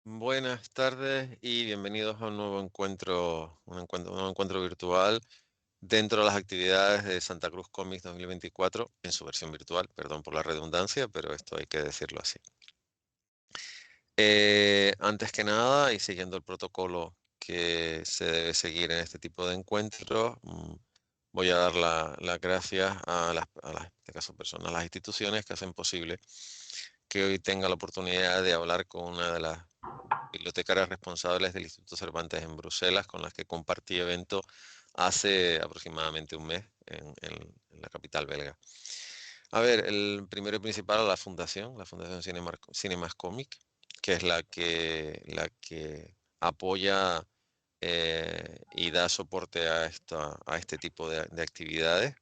Buenas tardes y bienvenidos a un nuevo encuentro virtual dentro de las actividades de Santa Cruz Comics 2024 en su versión virtual. Perdón por la redundancia, pero esto hay que decirlo así. Antes que nada, y siguiendo el protocolo que se debe seguir en este tipo de encuentros, voy a dar las gracias en este caso personas, a las instituciones que hacen posible que hoy tenga la oportunidad de hablar con una de las bibliotecarias responsables del Instituto Cervantes en Bruselas, con las que compartí evento hace aproximadamente un mes en la capital belga. A ver, el primero y principal, la Fundación Cinemas Comic, que es la que apoya y da soporte a este tipo de actividades.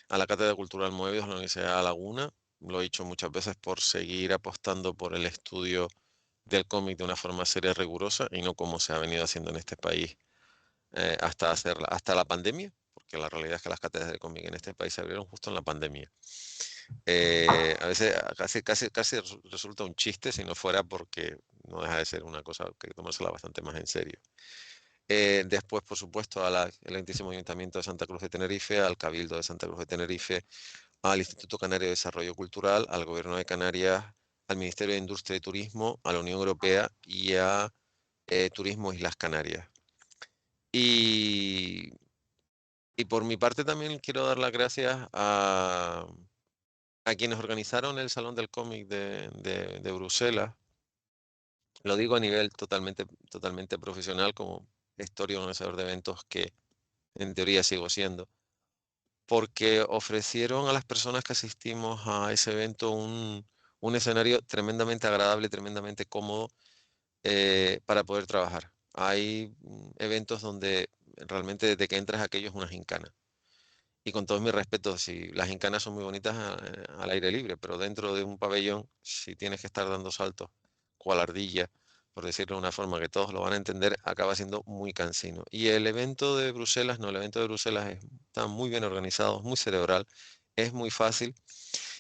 A la Cátedra Cultural Moebius de la Universidad de La Laguna, lo he dicho muchas veces, por seguir apostando por el estudio del cómic de una forma seria y rigurosa y no como se ha venido haciendo en este país hasta la pandemia, porque la realidad es que las cátedras de cómic en este país se abrieron justo en la pandemia. A veces casi resulta un chiste si no fuera porque no deja de ser una cosa que tomársela bastante más en serio. Después, por supuesto, al Excelentísimo Ayuntamiento de Santa Cruz de Tenerife, al Cabildo de Santa Cruz de Tenerife, al Instituto Canario de Desarrollo Cultural, al Gobierno de Canarias, al Ministerio de Industria y Turismo, a la Unión Europea y a Turismo Islas Canarias. Y, y por mi parte también quiero dar las gracias a quienes organizaron el Salón del Cómic de Bruselas. Lo digo a nivel totalmente profesional como gestor y organizador de eventos que en teoría sigo siendo, porque ofrecieron a las personas que asistimos a ese evento un escenario tremendamente agradable, tremendamente cómodo para poder trabajar. Hay eventos donde realmente desde que entras aquello es una gincana. Y con todos mis respetos, si las gincanas son muy bonitas al aire libre, pero dentro de un pabellón, si tienes que estar dando saltos, cual ardilla, por decirlo de una forma que todos lo van a entender, acaba siendo muy cansino. Y el evento de Bruselas, no, el evento de Bruselas está muy bien organizado, muy cerebral, es muy fácil.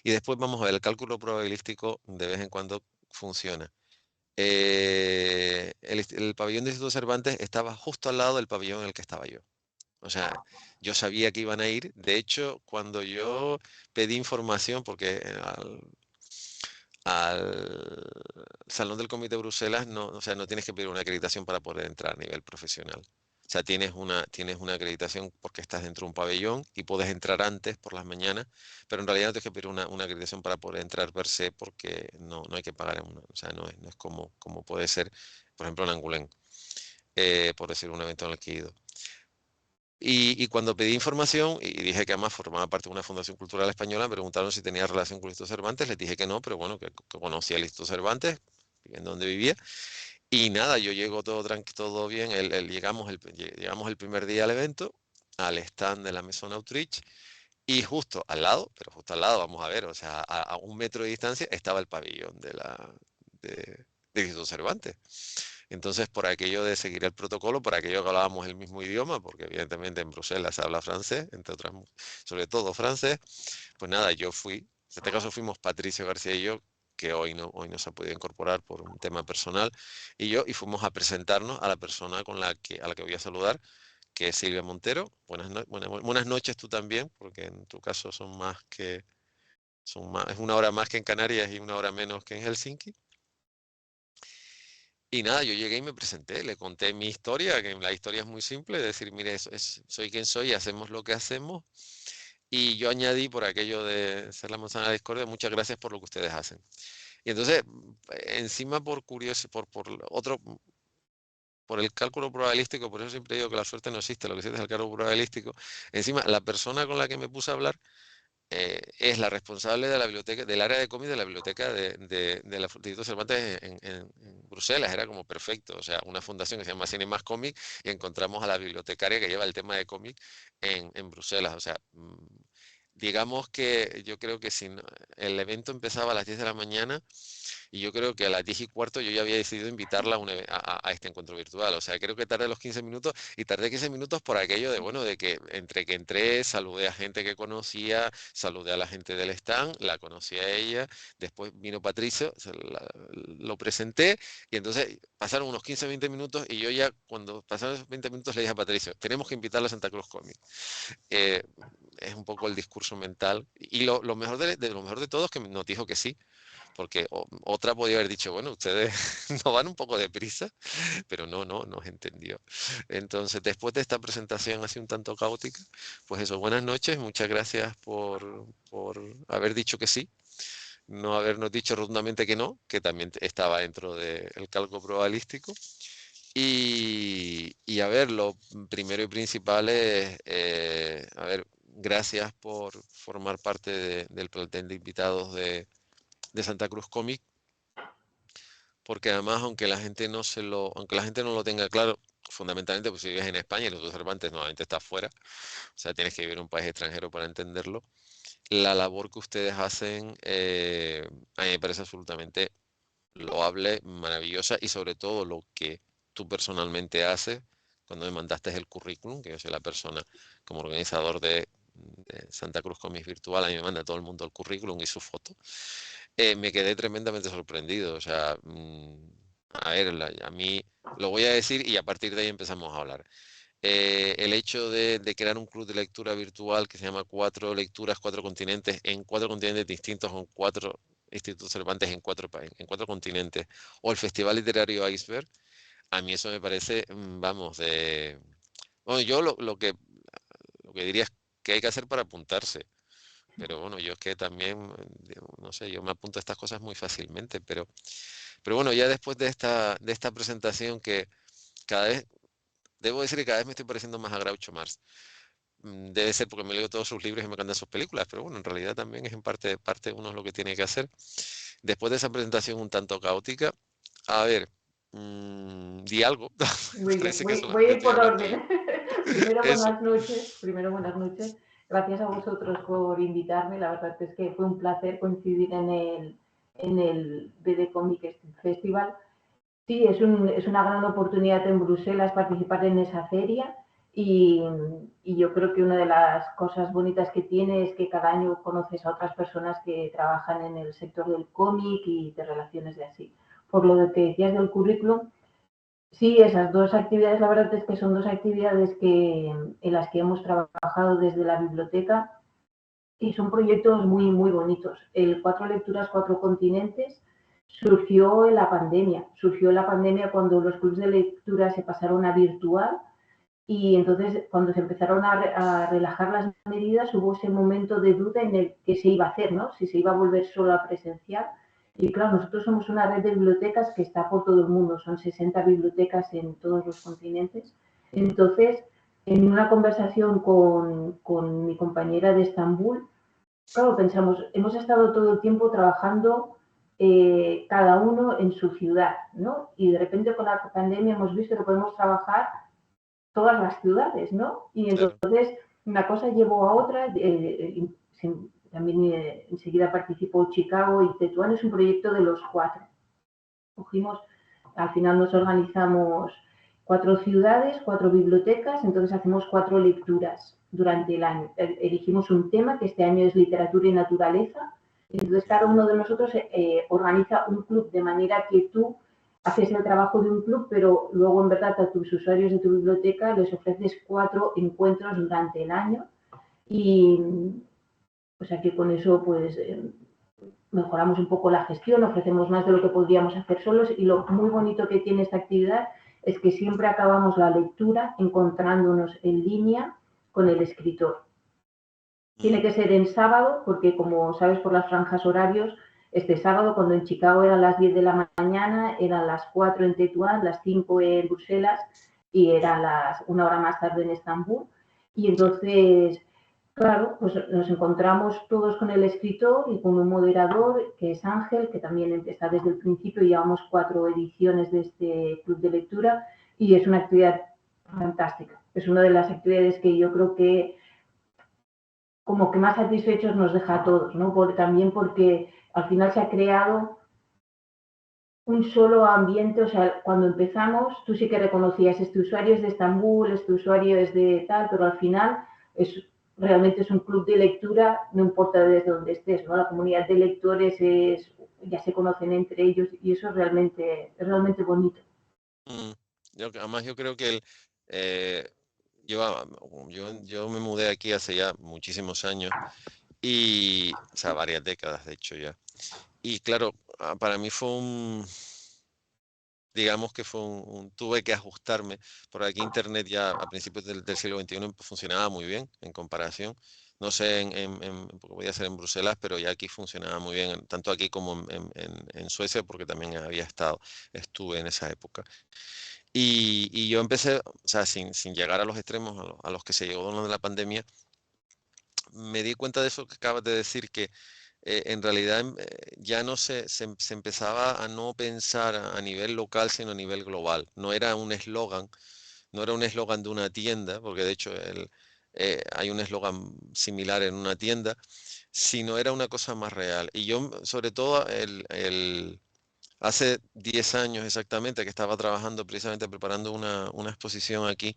Y después vamos a ver, el cálculo probabilístico de vez en cuando funciona. El pabellón de Instituto Cervantes estaba justo al lado del pabellón en el que estaba yo. O sea, yo sabía que iban a ir. De hecho, cuando yo pedí información, porque al Salón del Comité de Bruselas no, o sea, no tienes que pedir una acreditación para poder entrar a nivel profesional. O sea, tienes una acreditación porque estás dentro de un pabellón y puedes entrar antes por las mañanas, pero en realidad no tienes que pedir una acreditación para poder entrar per se porque no hay que pagar, o sea, no es como puede ser, por ejemplo, en Angoulême, por decir un evento en el que he ido. Y cuando pedí información y dije que además formaba parte de una fundación cultural española, me preguntaron si tenía relación con el Instituto Cervantes, les dije que no, pero bueno, que conocía el Instituto Cervantes, viviendo donde vivía. Y nada, yo llego todo tranquilo, todo bien. Llegamos el primer día al evento, al stand de la Maison Autriche, y justo al lado, pero justo al lado, vamos a ver, o sea, a 1 metro de distancia estaba el pabellón del Instituto Cervantes. Entonces, por aquello de seguir el protocolo, por aquello que hablábamos el mismo idioma, porque evidentemente en Bruselas se habla francés, entre otras, sobre todo francés, pues nada, yo fui, en este caso fuimos Patricio García y yo, que hoy no se ha podido incorporar por un tema personal, y fuimos a presentarnos a la persona a la que voy a saludar, que es Silvia Montero. Buenas noches tú también, porque en tu caso es 1 hora más que en Canarias y 1 hora menos que en Helsinki. Y nada, yo llegué y me presenté, le conté mi historia, que la historia es muy simple, decir, mire, soy quien soy, hacemos lo que hacemos. Y yo añadí por aquello de ser la manzana de la discordia, muchas gracias por lo que ustedes hacen. Y entonces, encima por curioso, por el cálculo probabilístico, por eso siempre digo que la suerte no existe, lo que existe es el cálculo probabilístico. Encima, la persona con la que me puse a hablar es la responsable de la biblioteca, del área de cómic de la biblioteca de la Instituto Cervantes en Bruselas. Era como perfecto. O sea, una fundación que se llama Cinemas Cómic y encontramos a la bibliotecaria que lleva el tema de cómic en Bruselas. O sea, digamos que yo creo que si el evento empezaba a las 10 de la mañana, y yo creo que a las 10:15 yo ya había decidido invitarla a, a este encuentro virtual. O sea, creo que tardé los 15 minutos y tardé 15 minutos por aquello de, bueno, de que entre que entré, saludé a gente que conocía, saludé a la gente del stand, la conocí a ella, después vino Patricio, lo presenté y entonces pasaron unos 15, 20 minutos y yo ya cuando pasaron esos 20 minutos le dije a Patricio, tenemos que invitarla a Santa Cruz Comic. Eh, es un poco el discurso mental. Y lo mejor de lo mejor de todo es que nos dijo que sí, porque otra podía haber dicho, bueno, ustedes no van un poco deprisa, pero no nos entendió. Entonces, después de esta presentación así un tanto caótica, pues eso, buenas noches, muchas gracias por haber dicho que sí, no habernos dicho rotundamente que no, que también estaba dentro del cálculo probabilístico. Y a ver, lo primero y principal es, a ver, gracias por formar parte del plantel de invitados de Santa Cruz Comic, porque además, aunque la gente no lo tenga claro, fundamentalmente, pues si vives en España y los Cervantes normalmente está fuera, o sea, tienes que vivir en un país extranjero para entenderlo. La labor que ustedes hacen, a mí me parece absolutamente loable, maravillosa y sobre todo lo que tú personalmente haces cuando me mandaste el currículum, que yo soy la persona como organizador de Santa Cruz Comics Virtual, a mí me manda todo el mundo el currículum y su foto. Me quedé tremendamente sorprendido. O sea, a ver, a mí lo voy a decir y a partir de ahí empezamos a hablar. El hecho de crear un club de lectura virtual que se llama Cuatro Lecturas, Cuatro Continentes, en cuatro continentes distintos, con cuatro institutos Cervantes en en cuatro continentes, o el Festival Literario Iceberg, a mí eso me parece, vamos, de... Bueno, yo lo que diría es que hay que hacer para apuntarse. Pero bueno, yo es que también, no sé, yo me apunto a estas cosas muy fácilmente, pero bueno, ya después de esta presentación que cada vez, debo decir que cada vez me estoy pareciendo más a Groucho Marx. Debe ser porque me leo todos sus libros y me encantan sus películas, pero bueno, en realidad también es en parte uno es lo que tiene que hacer. Después de esa presentación un tanto caótica, a ver, di algo, me Muy bien, parece que voy a solamente ir estoy por hablando yo. orden. Primero, Eso. buenas noches. Primero, buenas noches. Gracias a vosotros por invitarme. La verdad es que fue un placer coincidir en el BD Comic Festival. Sí, es una gran oportunidad en Bruselas participar en esa feria y yo creo que una de las cosas bonitas que tiene es que cada año conoces a otras personas que trabajan en el sector del cómic y de relaciones de así. Por lo que decías del currículum, sí, esas dos actividades, la verdad es que son dos actividades en las que hemos trabajado desde la biblioteca y son proyectos muy, muy bonitos. El Cuatro Lecturas, Cuatro Continentes surgió en la pandemia cuando los clubes de lectura se pasaron a virtual y entonces cuando se empezaron a relajar las medidas hubo ese momento de duda en el que se iba a hacer, ¿no? Si se iba a volver solo a presencial. Y claro, nosotros somos una red de bibliotecas que está por todo el mundo, son 60 bibliotecas en todos los continentes. Entonces, en una conversación con mi compañera de Estambul, claro, pensamos, hemos estado todo el tiempo trabajando cada uno en su ciudad, ¿no? Y de repente con la pandemia hemos visto que podemos trabajar todas las ciudades, ¿no? Y Claro. entonces una cosa llevó a otra, también enseguida participó Chicago y Tetuán, es un proyecto de los cuatro. Cogimos, al final nos organizamos 4 ciudades, 4 bibliotecas, entonces hacemos 4 lecturas durante el año. Elegimos un tema, que este año es literatura y naturaleza, entonces cada uno de nosotros organiza un club de manera que tú haces el trabajo de un club, pero luego en verdad a tus usuarios de tu biblioteca les ofreces 4 encuentros durante el año y o sea que con eso pues mejoramos un poco la gestión, ofrecemos más de lo que podríamos hacer solos y lo muy bonito que tiene esta actividad es que siempre acabamos la lectura encontrándonos en línea con el escritor. Tiene que ser en sábado porque como sabes por las franjas horarios, este sábado cuando en Chicago eran las 10 de la mañana, eran las 4 en Tetuán, las 5 en Bruselas y eran una hora más tarde en Estambul. Y Sí. entonces claro, pues nos encontramos todos con el escritor y con un moderador, que es Ángel, que también está desde el principio, llevamos 4 ediciones de este club de lectura y es una actividad fantástica. Es una de las actividades que yo creo que como que más satisfechos nos deja a todos, ¿no? También porque al final se ha creado un solo ambiente, o sea, cuando empezamos tú sí que reconocías, este usuario es de Estambul, este usuario es de tal, pero al final realmente es un club de lectura, no importa desde donde estés, ¿no? La comunidad de lectores ya se conocen entre ellos y eso es realmente bonito. Mm, además yo creo que eh, yo me mudé aquí hace ya muchísimos años y, o sea, varias décadas de hecho ya. Y claro, para mí fue digamos que fue tuve que ajustarme, porque aquí Internet ya a principios del siglo XXI funcionaba muy bien en comparación. No sé, porque voy a ser en Bruselas, pero ya aquí funcionaba muy bien, tanto aquí como en Suecia, porque también estuve en esa época. Y yo empecé, o sea, sin llegar a los extremos a los que se llegó durante la pandemia, me di cuenta de eso que acabas de decir, que en realidad ya no se empezaba a no pensar a nivel local, sino a nivel global. No era un eslogan de una tienda, porque de hecho hay un eslogan similar en una tienda, sino era una cosa más real. Y yo, sobre todo, hace 10 años exactamente, que estaba trabajando precisamente preparando una exposición aquí,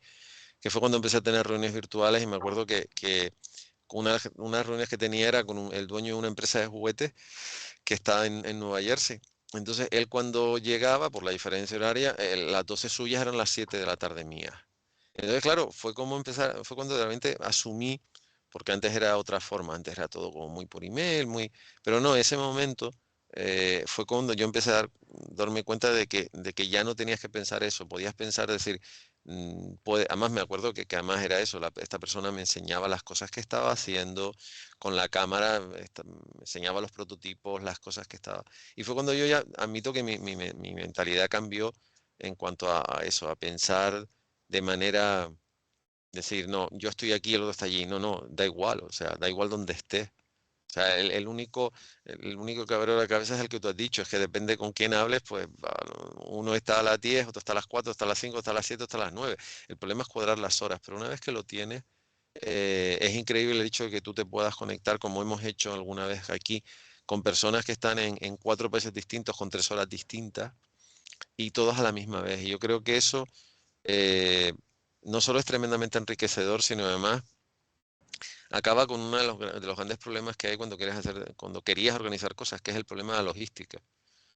que fue cuando empecé a tener reuniones virtuales y me acuerdo que unas reuniones que tenía era con el dueño de una empresa de juguetes que está en Nueva Jersey. Entonces, él cuando llegaba, por la diferencia horaria, las 12 suyas eran las 7 de la tarde mías. Entonces, claro, fue cuando realmente asumí, porque antes era otra forma, antes era todo como muy por email, pero no, ese momento fue cuando yo empecé darme cuenta de que ya no tenías que pensar eso, podías pensar, decir, además me acuerdo que además era eso, esta persona me enseñaba las cosas que estaba haciendo con la cámara, me enseñaba los prototipos, las cosas que estaba. Y fue cuando yo ya admito que mi mentalidad cambió en cuanto a eso, a pensar de manera, decir, no, yo estoy aquí, el otro está allí. No, no, da igual, o sea, da igual donde estés. O sea, el único quebrado de la cabeza es el que tú has dicho, es que depende con quién hables, pues uno está a las 10, otro está a las 4, está a las 5, está a las 7, está a las 9. El problema es cuadrar las horas, pero una vez que lo tienes, es increíble el hecho de que tú te puedas conectar, como hemos hecho alguna vez aquí, con personas que están en 4 países distintos, con 3 horas distintas, y todas a la misma vez. Y yo creo que eso eh, no solo es tremendamente enriquecedor, sino además acaba con uno de los grandes problemas que hay cuando querías organizar cosas, que es el problema de la logística.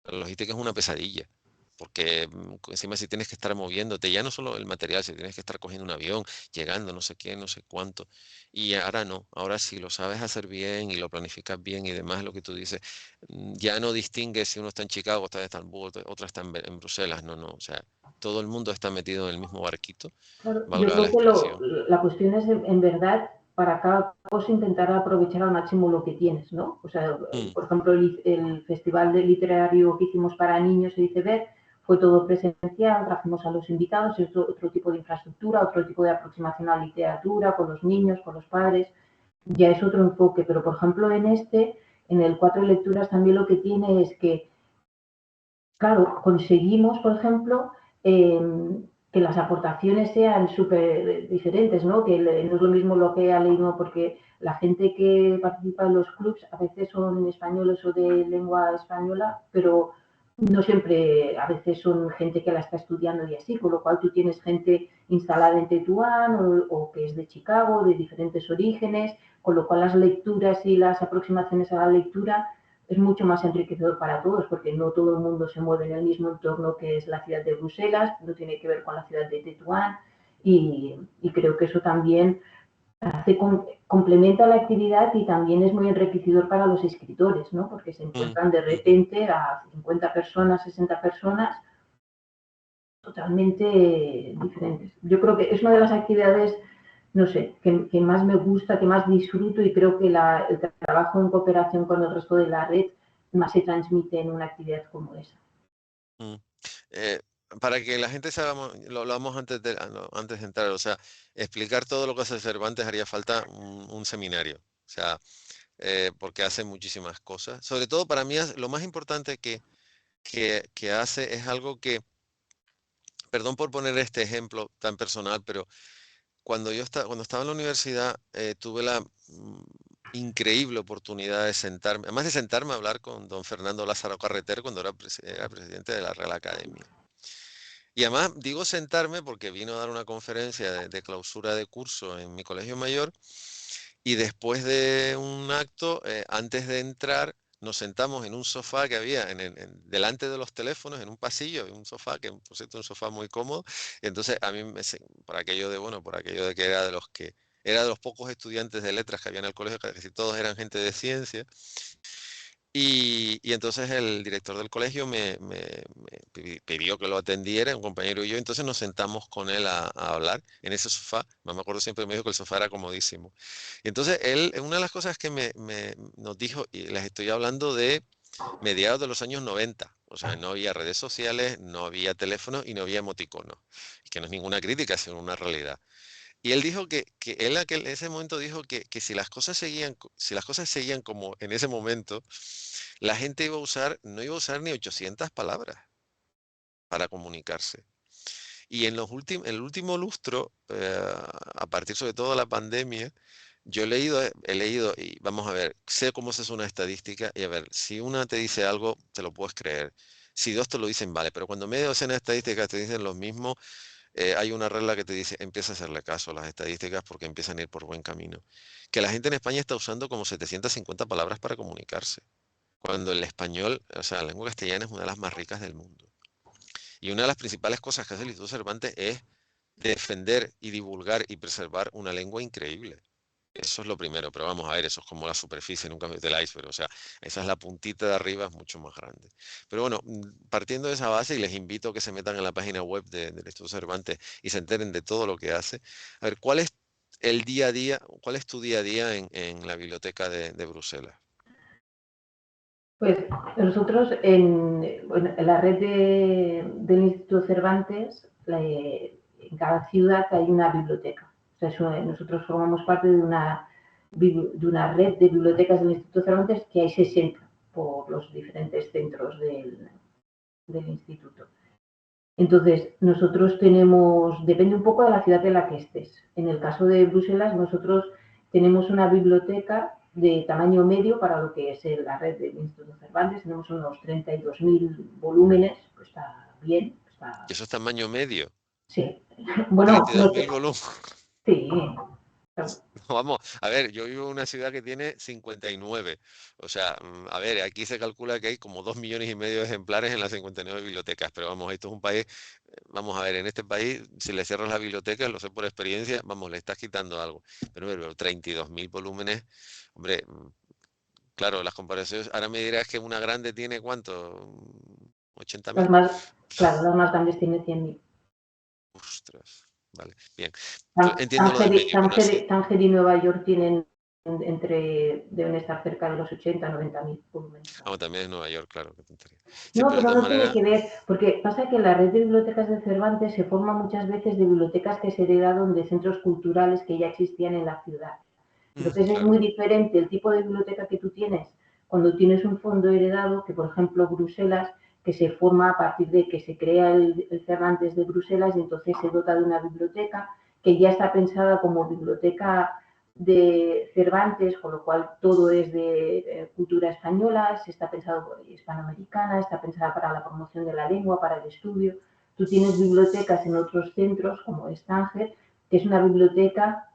La logística es una pesadilla, porque encima si tienes que estar moviéndote, ya no solo el material, si tienes que estar cogiendo un avión, llegando, no sé qué, no sé cuánto. Y ahora no, ahora si lo sabes hacer bien y lo planificas bien y demás, lo que tú dices, ya no distingues si uno está en Chicago, está en Estambul, otra está en Bruselas, no, no, o sea, todo el mundo está metido en el mismo barquito, Claro, yo valga la creo que expresión. la cuestión es, en verdad, para cada cosa intentar aprovechar al máximo lo que tienes, ¿no? O sea, Mm, por ejemplo, el festival de literario que hicimos para niños y Iceberg fue todo presencial, trajimos a los invitados, es otro tipo de infraestructura, otro tipo de aproximación a la literatura, con los niños, con los padres, ya es otro enfoque, pero por ejemplo en el Cuatro Lecturas también lo que tiene es que claro, conseguimos, por ejemplo, que las aportaciones sean súper diferentes, ¿no? Que no es lo mismo lo que ha leído, porque la gente que participa en los clubs a veces son españoles o de lengua española, pero no siempre, a veces son gente que la está estudiando y así, con lo cual tú tienes gente instalada en Tetuán o que es de Chicago, de diferentes orígenes, con lo cual las lecturas y las aproximaciones a la lectura es mucho más enriquecedor para todos, porque no todo el mundo se mueve en el mismo entorno que es la ciudad de Bruselas, no tiene que ver con la ciudad de Tetuán, y creo que eso también complementa la actividad y también es muy enriquecedor para los escritores, ¿no? Porque se mm, encuentran de ujú, repente a 50 personas, 60 personas totalmente diferentes. Yo creo que es una de las actividades, no sé, que más me gusta, que más disfruto y creo que el trabajo en cooperación con el resto de la red más se transmite en una actividad como esa. mm. Eh, para que la gente sepa, lo hablamos antes de entrar, o sea, explicar todo lo que hace Cervantes haría falta un seminario, o sea, porque hace muchísimas cosas. Sobre todo para mí, lo más importante que hace es algo que, perdón por poner este ejemplo tan personal, pero cuando estaba en la universidad, tuve increíble oportunidad de sentarme, además de sentarme a hablar con don Fernando Lázaro Carreter cuando era presidente de la Real Academia. Y además digo sentarme porque vino a dar una conferencia de clausura de curso en mi colegio mayor y después de un acto, antes de entrar, nos sentamos en un sofá que había delante de los teléfonos, en un pasillo, en un sofá, que por cierto un sofá muy cómodo. Y entonces a mí, por aquello de, bueno, por aquello de que era de los pocos estudiantes de letras que había en el colegio, que casi todos eran gente de ciencia. Y entonces el director del colegio me pidió que lo atendiera, un compañero y yo, entonces nos sentamos con él a hablar en ese sofá. No me acuerdo, siempre me dijo que el sofá era comodísimo. Y entonces él, una de las cosas que nos dijo, y les estoy hablando de mediados de los años 90, o sea, no había redes sociales, no había teléfono y no había emoticono, y que no es ninguna crítica, sino una realidad. Y él dijo que él en ese momento dijo que si las cosas seguían, si las cosas seguían como en ese momento, la gente no iba a usar ni 800 palabras para comunicarse. Y en el último lustro, a partir sobre todo de la pandemia, yo he leído y vamos a ver, sé cómo se hace una estadística y a ver, si una te dice algo, te lo puedes creer. Si dos te lo dicen, vale, pero cuando media docena de estadísticas te dicen lo mismo, hay una regla que te dice, empieza a hacerle caso a las estadísticas porque empiezan a ir por buen camino. Que la gente en España está usando como 750 palabras para comunicarse, cuando el español, o sea, la lengua castellana es una de las más ricas del mundo. Y una de las principales cosas que hace el Instituto Cervantes es defender y divulgar y preservar una lengua increíble. Eso es lo primero, pero vamos a ver, eso es como la superficie, nunca del iceberg, o sea, esa es la puntita de arriba, es mucho más grande. Pero bueno, partiendo de esa base, y les invito a que se metan en la página web del Instituto Cervantes y se enteren de todo lo que hace. A ver, ¿cuál es el día a día, cuál es tu día a día en la biblioteca de Bruselas? Pues nosotros en la red del Instituto Cervantes, en cada ciudad hay una biblioteca. O sea, nosotros formamos parte de una red de bibliotecas del Instituto Cervantes que hay 60 por los diferentes centros del instituto. Entonces, nosotros depende un poco de la ciudad en la que estés. En el caso de Bruselas, nosotros tenemos una biblioteca de tamaño medio para lo que es la red del Instituto Cervantes. Tenemos unos 32.000 volúmenes, pues está bien. Y eso es tamaño medio, Sí. Bueno, no 32.000 sé. volúmenes. Sí. Vamos, a ver, yo vivo en una ciudad que tiene 59. O sea, a ver, aquí se calcula que hay como 2,5 millones de ejemplares en las 59 bibliotecas, pero vamos, esto es un país, vamos a ver, en este país, si le cierras la biblioteca, lo sé por experiencia, vamos, le estás quitando algo. Pero 32.000 volúmenes, hombre, claro, las comparaciones, ahora me dirás que una grande tiene ¿cuánto? 80.000. Claro, las más grandes tienen 100.000. Ostras, vale, bien. Entonces, entiendo lo del medio, pero sí. Tánger y Nueva York deben estar cerca de los 80, 90.000 volúmenes. Ah, también es Nueva York, claro, qué tontería. Sí, No, pero de pero todas no tiene maneras, que ver, porque pasa que la red de bibliotecas de Cervantes se forma muchas veces de bibliotecas que se heredaron de centros culturales que ya existían en la ciudad. Entonces es claro. muy diferente el tipo de biblioteca que tú tienes cuando tienes un fondo heredado que, por ejemplo, Bruselas, que se forma a partir de que se crea el Cervantes de Bruselas y entonces se dota de una biblioteca que ya está pensada como biblioteca de Cervantes, con lo cual todo es de cultura española, está pensado hispanoamericana, está pensada para la promoción de la lengua, para el estudio. Tú tienes bibliotecas en otros centros, como Tánger, que es una biblioteca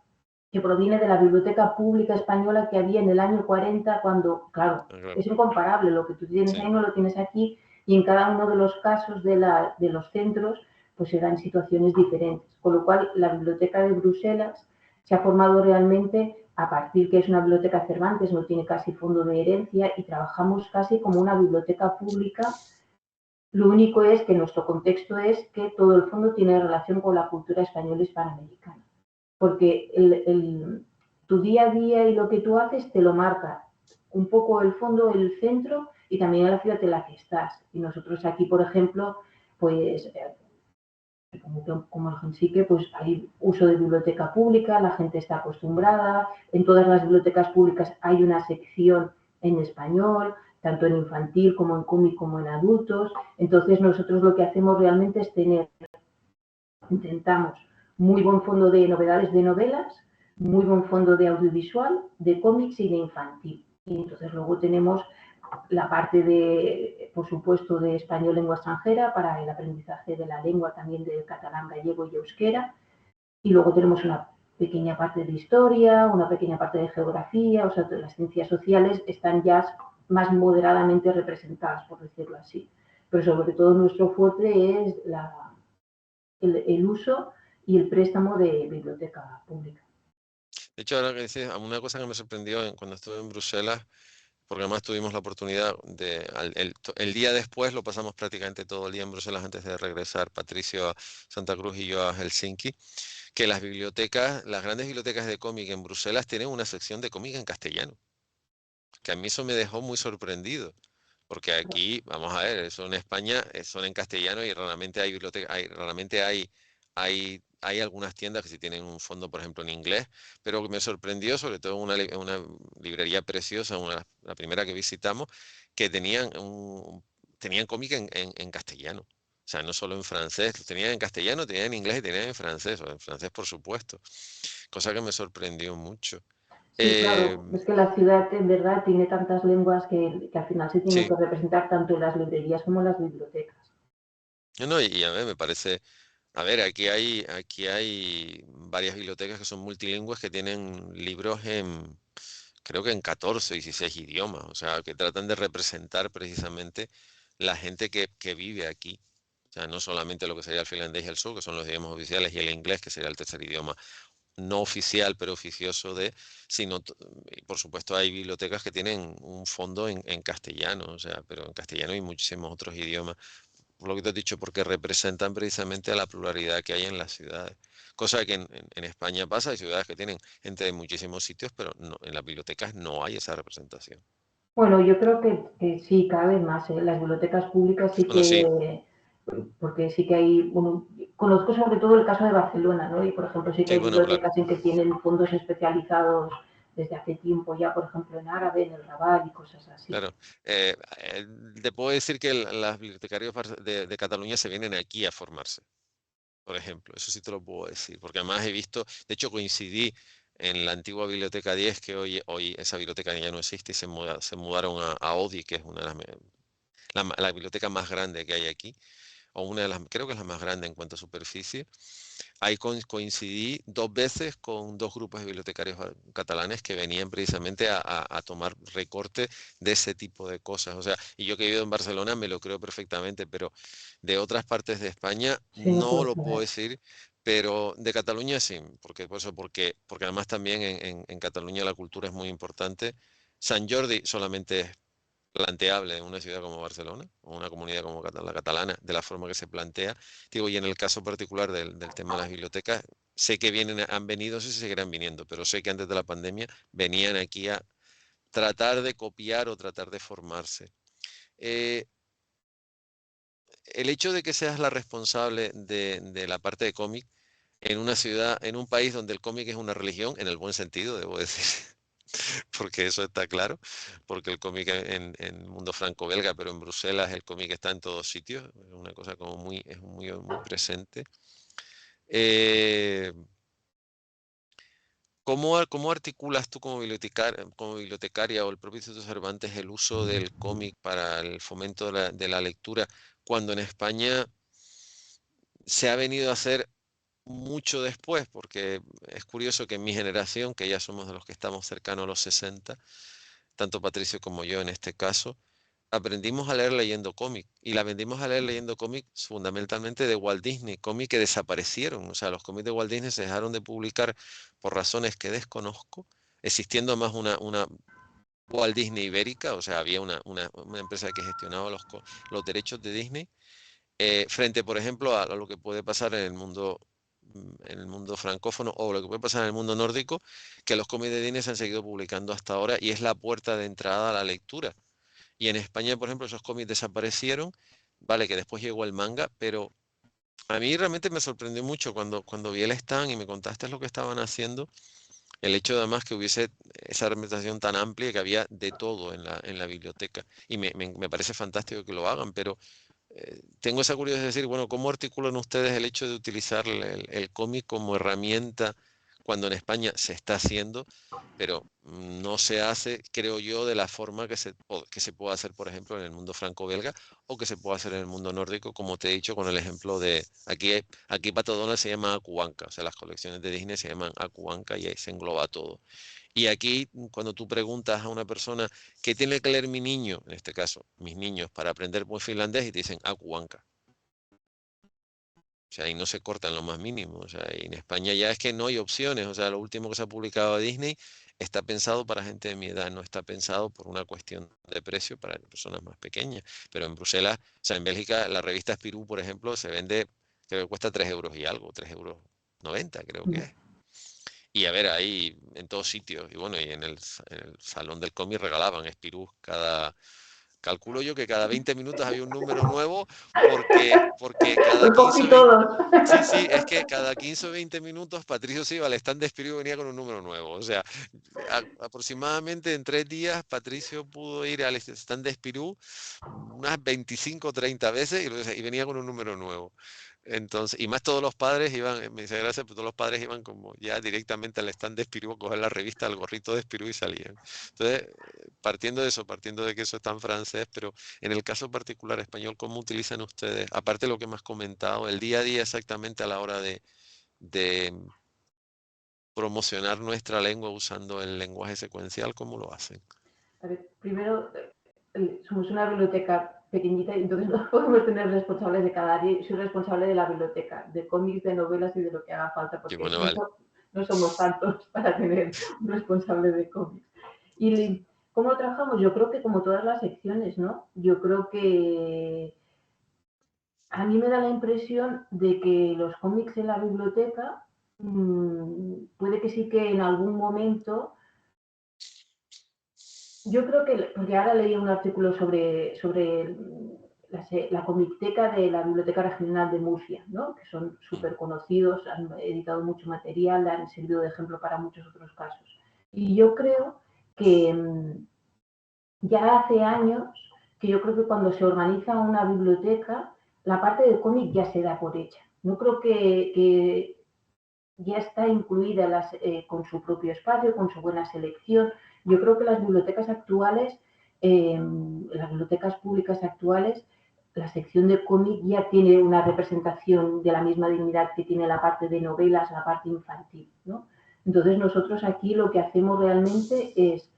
que proviene de la Biblioteca Pública Española que había en el año 40, cuando, claro, Claro, es incomparable, lo que tú tienes sí. ahí no lo tienes aquí, y en cada uno de los casos de los centros, pues se dan situaciones diferentes. Con lo cual, la Biblioteca de Bruselas se ha formado realmente a partir que es una biblioteca Cervantes, no tiene casi fondo de herencia y trabajamos casi como una biblioteca pública. Lo único es que nuestro contexto es que todo el fondo tiene relación con la cultura española hispanoamericana, porque tu día a día y lo que tú haces te lo marca un poco el fondo, el centro y también la ciudad en la que estás. Y nosotros aquí, por ejemplo, pues como el Gensique, pues hay uso de biblioteca pública, la gente está acostumbrada, en todas las bibliotecas públicas hay una sección en español, tanto en infantil como en cómic como en adultos. Entonces nosotros lo que hacemos realmente es intentamos muy buen fondo de novedades de novelas, muy buen fondo de audiovisual, de cómics y de infantil. Y entonces luego tenemos la parte de, por supuesto, de español lengua extranjera para el aprendizaje de la lengua, también de catalán, gallego y euskera. Y luego tenemos una pequeña parte de historia, una pequeña parte de geografía, o sea, las ciencias sociales están ya más moderadamente representadas, por decirlo así. Pero sobre todo nuestro fuerte es el uso y el préstamo de biblioteca pública. De hecho, ahora que dices, una cosa que me sorprendió cuando estuve en Bruselas, porque además tuvimos la oportunidad de, el día después lo pasamos prácticamente todo el día en Bruselas antes de regresar, Patricio a Santa Cruz y yo a Helsinki, que las bibliotecas, las grandes bibliotecas de cómic en Bruselas tienen una sección de cómic en castellano, que a mí eso me dejó muy sorprendido. Porque aquí, vamos a ver, eso en España son en castellano y raramente hay biblioteca, raramente hay algunas tiendas que sí tienen un fondo, por ejemplo, en inglés, pero me sorprendió, sobre todo una librería preciosa, la primera que visitamos, que tenían cómic en castellano. O sea, no solo en francés, lo tenían en castellano, tenían en inglés y tenían en francés, o en francés por supuesto. Cosa que me sorprendió mucho. Sí, Eh, claro, es que la ciudad en verdad tiene tantas lenguas que al final se tienen sí, que representar tanto en las librerías como en las bibliotecas. no, y a mí me parece. A ver, aquí hay varias bibliotecas que son multilingües que tienen libros creo que en 14 o 16 idiomas, o sea, que tratan de representar precisamente la gente que vive aquí. O sea, no solamente lo que sería el finlandés y el sur, que son los idiomas oficiales, y el inglés, que sería el tercer idioma no oficial, pero oficioso sino, y por supuesto hay bibliotecas que tienen un fondo en castellano, o sea, pero en castellano y muchísimos otros idiomas por lo que te he dicho, porque representan precisamente a la pluralidad que hay en las ciudades. Cosa que en España pasa, hay ciudades que tienen gente de muchísimos sitios, pero en las bibliotecas no hay esa representación. Bueno, yo creo que sí, cada vez más, ¿eh? Las bibliotecas públicas sí Bueno, sí, que, porque sí que hay, bueno, conozco sobre todo el caso de Barcelona, ¿no? Y por ejemplo sí que sí, hay bueno, claro, bibliotecas en que tienen fondos especializados desde hace tiempo ya, por ejemplo en árabe, en el Raval y cosas así. claro. Te puedo decir que las bibliotecarios de Cataluña se vienen aquí a formarse, por ejemplo, eso sí te lo puedo decir, porque además he visto, de hecho coincidí en la antigua Biblioteca 10, que hoy esa biblioteca ya no existe y se mudaron a Odi, que es una de la biblioteca más grande que hay aquí o una de las, creo que es la más grande en cuanto a superficie. Ahí coincidí dos veces con dos grupos de bibliotecarios catalanes que venían precisamente a tomar recorte de ese tipo de cosas. O sea, y yo que he vivido en Barcelona me lo creo perfectamente, pero de otras partes de España Sí, no no puedo lo puedo saber. decir. Pero de Cataluña sí, porque además también en Cataluña la cultura es muy importante. Sant Jordi solamente es planteable en una ciudad como Barcelona o una comunidad como la catalana, de la forma que se plantea. Digo, y en el caso particular del tema de las bibliotecas, sé que han venido, no sé si seguirán viniendo, pero sé que antes de la pandemia venían aquí a tratar de copiar o tratar de formarse. Eh, el hecho de que seas la responsable de la parte de cómic en una ciudad, en un país donde el cómic es una religión, en el buen sentido, debo decir, porque eso está claro, porque el cómic en el mundo franco-belga, pero en Bruselas el cómic está en todos sitios, es una cosa como muy presente. Eh, ¿cómo articulas tú como bibliotecaria o el propio Instituto Cervantes el uso del cómic para el fomento de la lectura cuando en España se ha venido a hacer mucho después? Porque es curioso que en mi generación, que ya somos de los que estamos cercanos a los 60, tanto Patricio como yo en este caso, aprendimos a leer leyendo cómic y la aprendimos a leer leyendo cómic fundamentalmente de Walt Disney, cómic que desaparecieron, o sea, los cómics de Walt Disney se dejaron de publicar por razones que desconozco, existiendo más una Walt Disney Ibérica, o sea, había una empresa que gestionaba los derechos de Disney, frente, por ejemplo, a lo que puede pasar en el mundo francófono o lo que puede pasar en el mundo nórdico, que los cómics de Disney se han seguido publicando hasta ahora y es la puerta de entrada a la lectura. Y en España, por ejemplo, esos cómics desaparecieron, vale, que después llegó el manga, pero a mí realmente me sorprendió mucho cuando vi el stand y me contaste lo que estaban haciendo, el hecho además que hubiese esa representación tan amplia que había de todo en la biblioteca. Y me parece fantástico que lo hagan, pero tengo esa curiosidad de decir, bueno, ¿cómo articulan ustedes el hecho de utilizar el cómic como herramienta cuando en España se está haciendo, pero no se hace, creo yo, de la forma que se puede hacer, por ejemplo, en el mundo franco-belga o que se puede hacer en el mundo nórdico, como te he dicho con el ejemplo de aquí Pato Donald se llama Akuanka, o sea, las colecciones de Disney se llaman Akuanka y ahí se engloba todo. Y aquí, cuando tú preguntas a una persona qué tiene que leer mi niño, en este caso, mis niños, para aprender buen finlandés, y te dicen Akuanka. O sea, y no se cortan lo más mínimo. O sea, y en España ya es que no hay opciones. O sea, lo último que se ha publicado de Disney está pensado para gente de mi edad, no está pensado por una cuestión de precio para personas más pequeñas. Pero en Bruselas, o sea, en Bélgica, la revista Spirou, por ejemplo, se vende, creo que cuesta 3 euros y algo, 3,90 € creo que es. Y a ver, ahí en todos sitios. Y bueno, y en el salón del cómic regalaban Spirou calculo yo que cada 20 minutos había un número nuevo porque cada Lo 15 cogí o 20. todos. Sí, sí, es que cada 15 o 20 minutos Patricio se iba al stand de Spirou y venía con un número nuevo. O sea, aproximadamente en 3 días Patricio pudo ir al stand de Spirou unas 25 o 30 veces y venía con un número nuevo. Entonces, y más todos los padres iban, me dice gracias, pero todos los padres iban como ya directamente al stand de Spirou a coger la revista, el gorrito de Spirou y salían. Entonces, partiendo de eso, partiendo de que eso está en francés, pero en el caso particular español, ¿cómo utilizan ustedes, aparte de lo que me has comentado, el día a día exactamente a la hora de promocionar nuestra lengua usando el lenguaje secuencial, cómo lo hacen? A ver, primero, somos una biblioteca pequeñita y entonces no podemos tener responsables de cada área. Soy responsable de la biblioteca, de cómics, de novelas y de lo que haga falta, Y porque bueno, vale. no somos tantos para tener un responsable de cómics. ¿Y cómo trabajamos? Yo creo que como todas las secciones, ¿no? Yo creo que a mí me da la impresión de que los cómics en la biblioteca puede que sí que en algún momento. Yo creo que, porque ahora leí un artículo sobre la comicteca de la Biblioteca Regional de Murcia, ¿no? Que son súper conocidos, han editado mucho material, han servido de ejemplo para muchos otros casos. Y yo creo que ya hace años que yo creo que cuando se organiza una biblioteca, la parte de cómic ya se da por hecha. No creo que ya está incluida con su propio espacio, con su buena selección. Yo creo que las bibliotecas actuales, las bibliotecas públicas actuales, la sección de cómic ya tiene una representación de la misma dignidad que tiene la parte de novelas, la parte infantil, ¿no? Entonces nosotros aquí lo que hacemos realmente es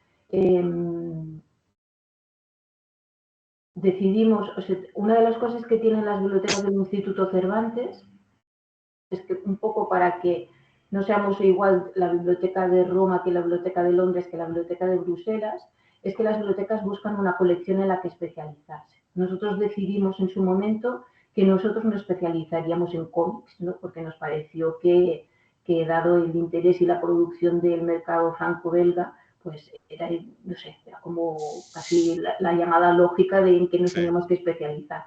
decidimos, o sea, una de las cosas que tienen las bibliotecas del Instituto Cervantes es que un poco para que no seamos igual la biblioteca de Roma que la biblioteca de Londres que la biblioteca de Bruselas, es que las bibliotecas buscan una colección en la que especializarse. Nosotros decidimos en su momento que nosotros nos especializaríamos en cómics, ¿no? Porque nos pareció que dado el interés y la producción del mercado franco-belga, pues era, no sé, era como casi la llamada lógica de en que nos Sí. teníamos que especializar.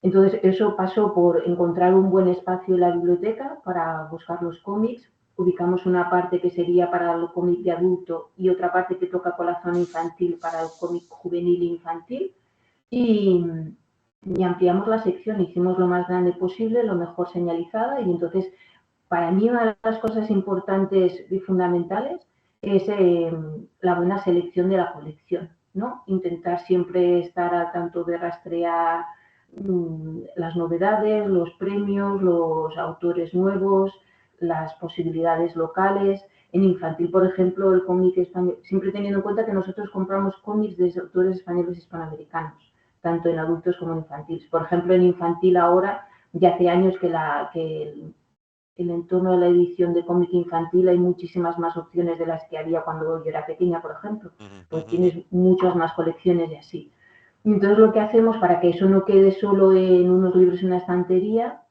Entonces, eso pasó por encontrar un buen espacio en la biblioteca para buscar los cómics. Ubicamos una parte que sería para el cómic de adulto y otra parte que toca con la zona infantil para el cómic juvenil e infantil. Y ampliamos la sección, hicimos lo más grande posible, lo mejor señalizada. Y entonces, para mí, una de las cosas importantes y fundamentales es la buena selección de la colección, ¿no? Intentar siempre estar al tanto de rastrear las novedades, los premios, los autores nuevos, las posibilidades locales. En infantil, por ejemplo, el cómic español, siempre teniendo en cuenta que nosotros compramos cómics de autores españoles y hispanoamericanos, tanto en adultos como en infantiles. Por ejemplo, en infantil ahora, ya hace años que el entorno de la edición de cómic infantil hay muchísimas más opciones de las que había cuando yo era pequeña, por ejemplo. Pues tienes muchas más colecciones y así. Y entonces lo que hacemos para que eso no quede solo en unos libros en una estantería,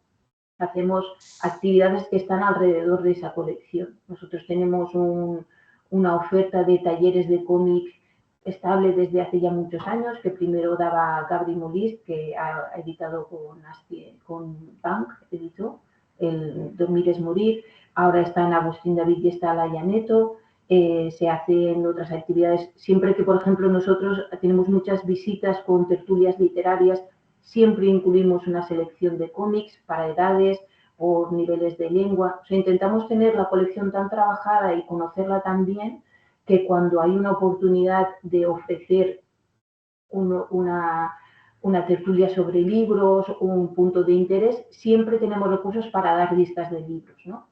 hacemos actividades que están alrededor de esa colección. Nosotros tenemos una oferta de talleres de cómic estable desde hace ya muchos años, que primero daba Gabri Molist, que ha editado con Bank, editó el Dormir es Morir, ahora está en Agustín David y está Laia Neto, se hacen otras actividades. Siempre que, por ejemplo, nosotros tenemos muchas visitas con tertulias literarias, siempre incluimos una selección de cómics para edades por niveles de lengua. O sea, intentamos tener la colección tan trabajada y conocerla tan bien que cuando hay una oportunidad de ofrecer una tertulia sobre libros, un punto de interés, siempre tenemos recursos para dar listas de libros, ¿no?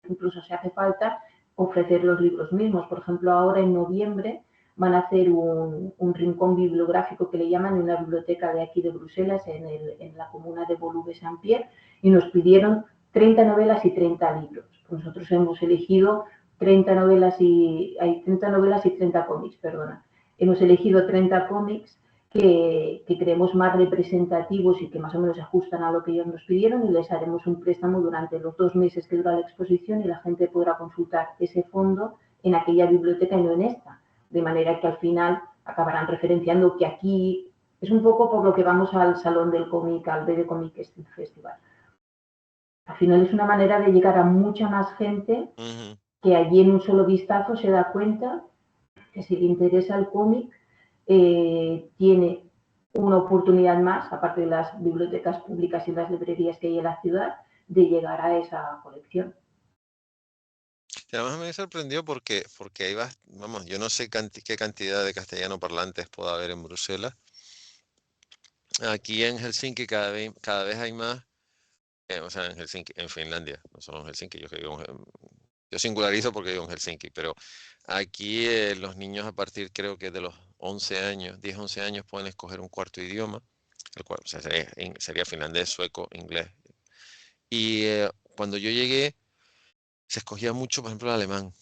Incluso si hace falta ofrecer los libros mismos. Por ejemplo, ahora en noviembre van a hacer un rincón bibliográfico que le llaman en una biblioteca de aquí de Bruselas, en la comuna de Woluwe-Saint-Pierre, y nos pidieron 30 novelas y 30 libros. Pues nosotros hemos elegido 30 novelas hay 30 novelas y 30 cómics, perdona. Hemos elegido 30 cómics que creemos más representativos y que más o menos se ajustan a lo que ellos nos pidieron, y les haremos un préstamo durante los 2 meses que dura la exposición, y la gente podrá consultar ese fondo en aquella biblioteca y no en esta. De manera que al final acabarán referenciando que aquí es un poco por lo que vamos al Salón del Cómic, al BD Comic Festival. Al final es una manera de llegar a mucha más gente que allí en un solo vistazo se da cuenta que si le interesa el cómic, tiene una oportunidad más, aparte de las bibliotecas públicas y las librerías que hay en la ciudad, de llegar a esa colección. Y además me sorprendió porque ahí vas, vamos, yo no sé qué cantidad de castellano parlantes puede haber en Bruselas. Aquí en Helsinki cada vez hay más, o sea, en Helsinki, en Finlandia, no solo en Helsinki, yo singularizo porque vivo en Helsinki, pero aquí los niños a partir creo que de los 11 años, 10, 11 años pueden escoger un cuarto idioma, el cual o sea, sería finlandés, sueco, inglés. Y cuando yo llegué, se escogía mucho, por ejemplo, el alemán,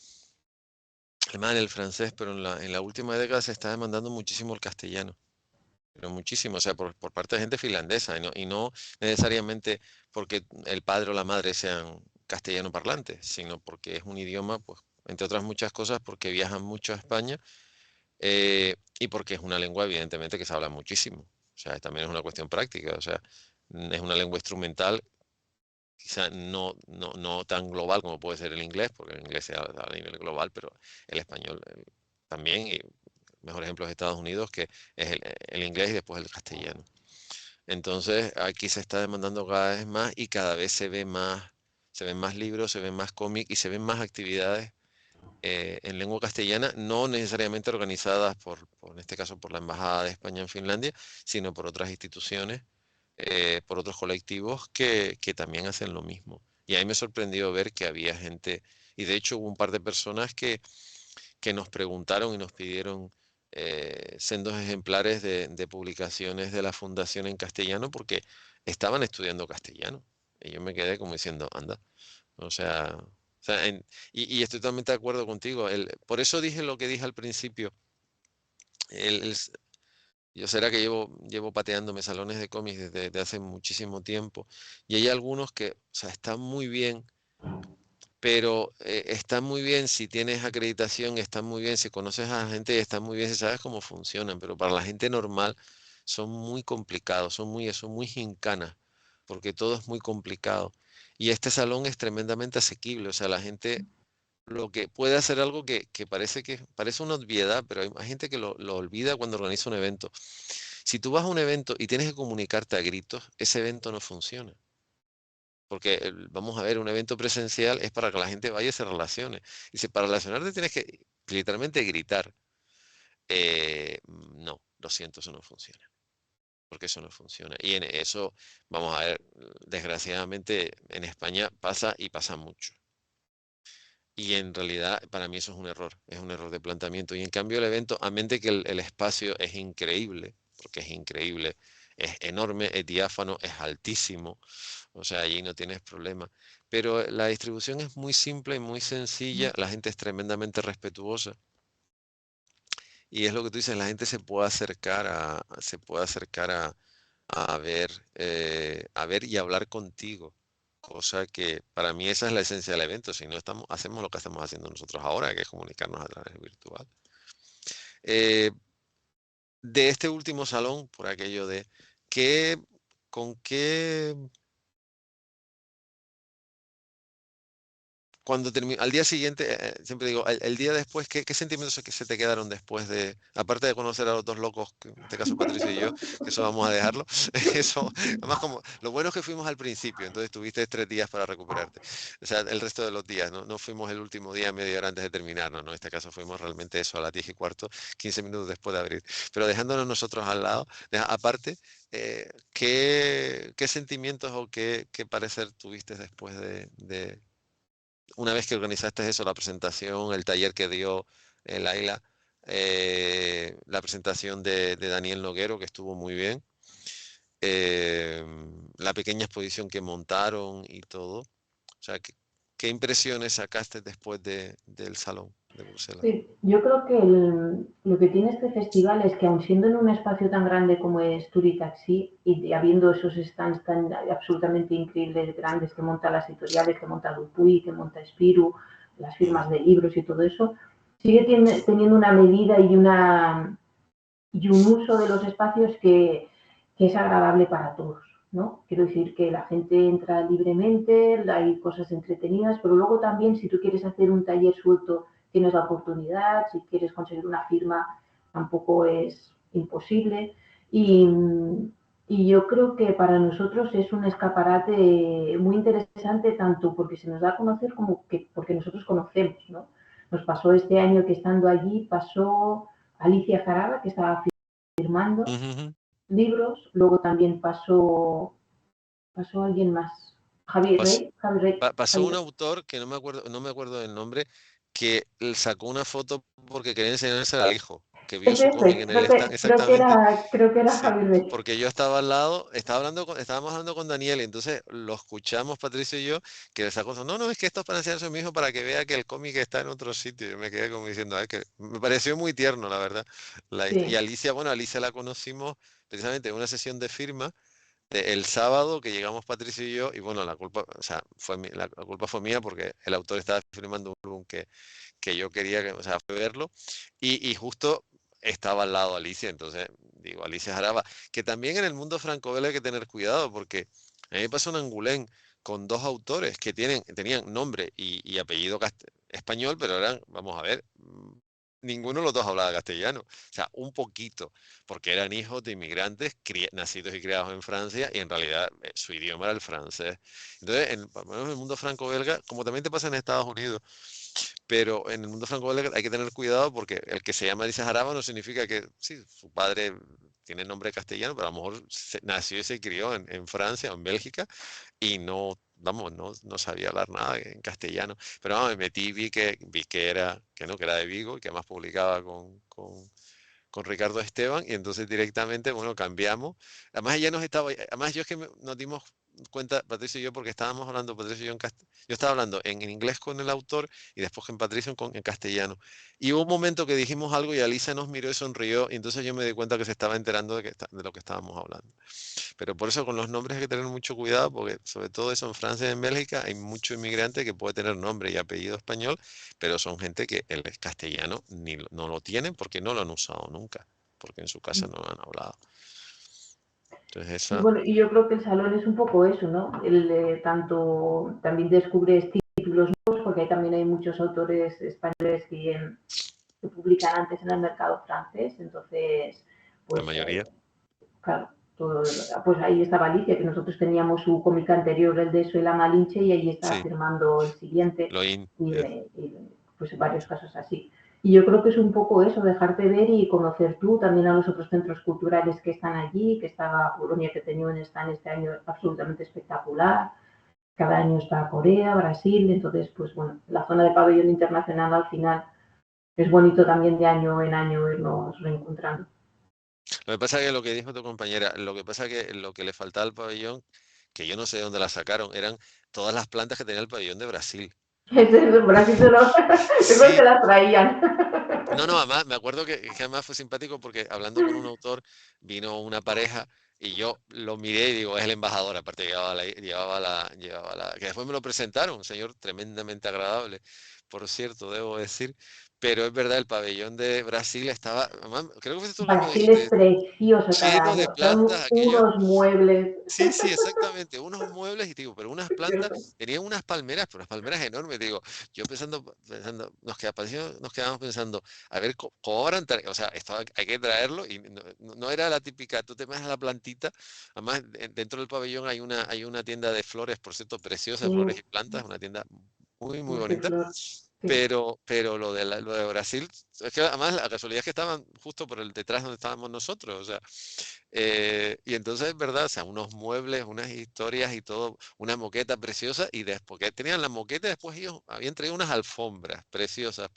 el francés, pero en la última década se está demandando muchísimo el castellano, pero muchísimo, o sea, por parte de gente finlandesa, y no necesariamente porque el padre o la madre sean castellano parlantes, sino porque es un idioma, pues, entre otras muchas cosas, porque viajan mucho a España, y porque es una lengua, evidentemente, que se habla muchísimo. O sea, también es una cuestión práctica, o sea, es una lengua instrumental, quizá no tan global como puede ser el inglés, porque el inglés se habla a nivel global, pero el español también, y mejor ejemplo es Estados Unidos, que es el inglés y después el castellano. Entonces, aquí se está demandando cada vez más y cada vez se ven más libros, se ven más cómics y se ven más actividades en lengua castellana, no necesariamente organizadas en este caso, por la Embajada de España en Finlandia, sino por otras instituciones, por otros colectivos que también hacen lo mismo. Y ahí me sorprendió ver que había gente, y de hecho hubo un par de personas que nos preguntaron y nos pidieron sendos ejemplares de publicaciones de la Fundación en castellano porque estaban estudiando castellano. Y yo me quedé como diciendo, anda, o sea, y estoy totalmente de acuerdo contigo. Por eso dije lo que dije al principio. el- el s- yo será que llevo pateándome salones de cómics desde hace muchísimo tiempo. Y hay algunos que, o sea, están muy bien, pero están muy bien si tienes acreditación, están muy bien si conoces a la gente, están muy bien si sabes cómo funcionan, pero para la gente normal son muy complicados, son muy gincanas, porque todo es muy complicado. Y este salón es tremendamente asequible, o sea, la gente lo que puede hacer algo que parece una obviedad, pero hay gente que lo olvida cuando organiza un evento. Si tú vas a un evento y tienes que comunicarte a gritos, ese evento no funciona. Porque vamos a ver, un evento presencial es para que la gente vaya y se relacione. Y si para relacionarte tienes que literalmente gritar, no, lo siento, eso no funciona. Porque eso no funciona. Y en eso, vamos a ver, desgraciadamente en España pasa y pasa mucho. Y en realidad para mí eso es un error de planteamiento. Y en cambio el evento, a mente que el espacio es increíble, porque es increíble, es enorme, es diáfano, es altísimo, o sea, allí no tienes problema. Pero la distribución es muy simple y muy sencilla, la gente es tremendamente respetuosa. Y es lo que tú dices, la gente se puede acercar a ver y hablar contigo. Cosa que para mí esa es la esencia del evento. Si no hacemos lo que estamos haciendo nosotros ahora, que es comunicarnos a través virtual. Eh, de este último salón, por aquello de qué, con qué, cuando al día siguiente, siempre digo, el día después, ¿qué sentimientos se te quedaron después de, aparte de conocer a los dos locos, que en este caso Patricio y yo, que eso vamos a dejarlo, eso, además como, lo bueno es que fuimos al principio, entonces tuviste 3 días para recuperarte, o sea, el resto de los días, no fuimos el último día media hora antes de terminar, no, en este caso fuimos realmente eso a las 10:15, 15 minutos después de abrir, pero dejándonos nosotros al lado, aparte, ¿qué sentimientos o qué parecer tuviste después de una vez que organizaste eso, la presentación, el taller que dio Laila, la presentación de Daniel Noguero, que estuvo muy bien, eh, la pequeña exposición que montaron y todo? O sea, ¿qué impresiones sacaste después del salón de Bruselas? Sí, yo creo que lo que tiene este festival es que aun siendo en un espacio tan grande como es Turitaxi y habiendo esos stands tan absolutamente increíbles, grandes que monta las editoriales, que monta Dupuy, que monta Espiru, las firmas Ujú, de libros y todo eso, sigue teniendo una medida y un uso de los espacios que es agradable para todos, ¿no? Quiero decir que la gente entra libremente, hay cosas entretenidas, pero luego también si tú quieres hacer un taller suelto, tienes la oportunidad, si quieres conseguir una firma, tampoco es imposible. Y yo creo que para nosotros es un escaparate muy interesante, tanto porque se nos da a conocer como que porque nosotros conocemos, ¿no? Nos pasó este año que estando allí, pasó Alicia Jaraba, que estaba firmando ujú, ujú. libros, luego también pasó alguien más, Javier Pas- Rey, Javier Rey, Pasó un Javier. autor que no me acuerdo del nombre, que él sacó una foto porque quería enseñarse al hijo, que vio su cómic Ese, en el stand, exactamente. creo que era Sí, Javier Rey. porque yo estaba al lado, estábamos hablando con Daniel, y entonces lo escuchamos Patricio y yo, que le sacó, no, es que esto es para enseñarse a mi hijo para que vea que el cómic está en otro sitio. Yo me quedé como diciendo, ay, que me pareció muy tierno, la verdad. Y Sí, Alicia, bueno, Alicia la conocimos precisamente en una sesión de firma el sábado que llegamos Patricio y yo, y bueno, la culpa, o sea, la culpa fue mía porque el autor estaba firmando un álbum que yo quería, o sea, fue verlo, y justo estaba al lado Alicia, entonces digo, Alicia Jaraba, que también en el mundo franco-belga hay que tener cuidado, porque a mí me pasó en Angulén con dos autores que tenían nombre y apellido español, pero eran, vamos a ver, ninguno de los dos hablaba castellano, o sea, un poquito, porque eran hijos de inmigrantes nacidos y criados en Francia, y en realidad su idioma era el francés. Entonces, por lo menos en el mundo franco-belga, como también te pasa en Estados Unidos, pero en el mundo franco-belga hay que tener cuidado porque el que se llama Alicia Jaraba no significa que, sí, su padre tiene nombre castellano, pero a lo mejor nació y se crió en Francia o en Bélgica y no, vamos, no sabía hablar nada en castellano. Pero vamos, me metí y vi que era de Vigo y que además publicaba con Ricardo Esteban, y entonces directamente, bueno, cambiamos. Además ella nos estaba, además yo es que nos dimos cuenta, Patricio y yo, porque estábamos hablando, Patricio y yo, yo estaba hablando en inglés con el autor y después con Patricio en castellano. Y hubo un momento que dijimos algo y Alicia nos miró y sonrió, y entonces yo me di cuenta que se estaba enterando de lo que estábamos hablando. Pero por eso con los nombres hay que tener mucho cuidado, porque sobre todo eso en Francia y en Bélgica hay mucho inmigrante que puede tener nombre y apellido español, pero son gente que el castellano no lo tienen porque no lo han usado nunca, porque en su casa no lo han hablado. Entonces y esa, bueno, y yo creo que el salón es un poco eso, ¿no? Tanto también descubres títulos nuevos, porque también hay muchos autores españoles que publican antes en el mercado francés, entonces, la pues mayoría, claro, pues ahí estaba Alicia, que nosotros teníamos su cómic anterior, el de Soy la Malinche, y ahí estaba sí, firmando el siguiente, lo in, y, pues varios casos así. Y yo creo que es un poco eso, dejarte ver y conocer tú también a los otros centros culturales que están allí, que estaba Polonia, que tenía un stand este año absolutamente espectacular. Cada año está Corea, Brasil, entonces, pues bueno, la zona de pabellón internacional al final es bonito también de año en año irnos reencontrando. Lo que pasa es que lo que dijo tu compañera, lo que pasa es que lo que le faltaba al pabellón, que yo no sé de dónde la sacaron, eran todas las plantas que tenía el pabellón de Brasil. En Brasil se lo, yo creo que se Sí, las traían. no, además me acuerdo que además fue simpático porque hablando con un autor vino una pareja y yo lo miré y digo, es el embajador, aparte que después me lo presentaron, un señor tremendamente agradable, por cierto, debo decir, Pero es verdad, el pabellón de Brasil estaba, además, creo que fuiste tú la que me Brasil es dijiste, precioso cada lleno de año. Son plantas, aquello. unos muebles Sí, sí, exactamente. Unos muebles y digo, pero unas plantas, preciosos. tenían unas palmeras, pero unas palmeras enormes. Digo, yo pensando, nos quedamos pensando, a ver, ¿cómo habrán o sea, esto hay que traerlo y no era la típica, tú te metes a la plantita, además dentro del pabellón hay una tienda de flores, por cierto, preciosa, flores y Sí, plantas, una tienda muy, muy bonita. multiflor. Sí. Pero lo de Brasil, es que además la casualidad es que estaban justo por el detrás donde estábamos nosotros, o sea, y entonces es verdad, o sea, unos muebles, unas historias y todo, una moqueta preciosa, y después que tenían la moqueta, después ellos habían traído unas alfombras preciosas,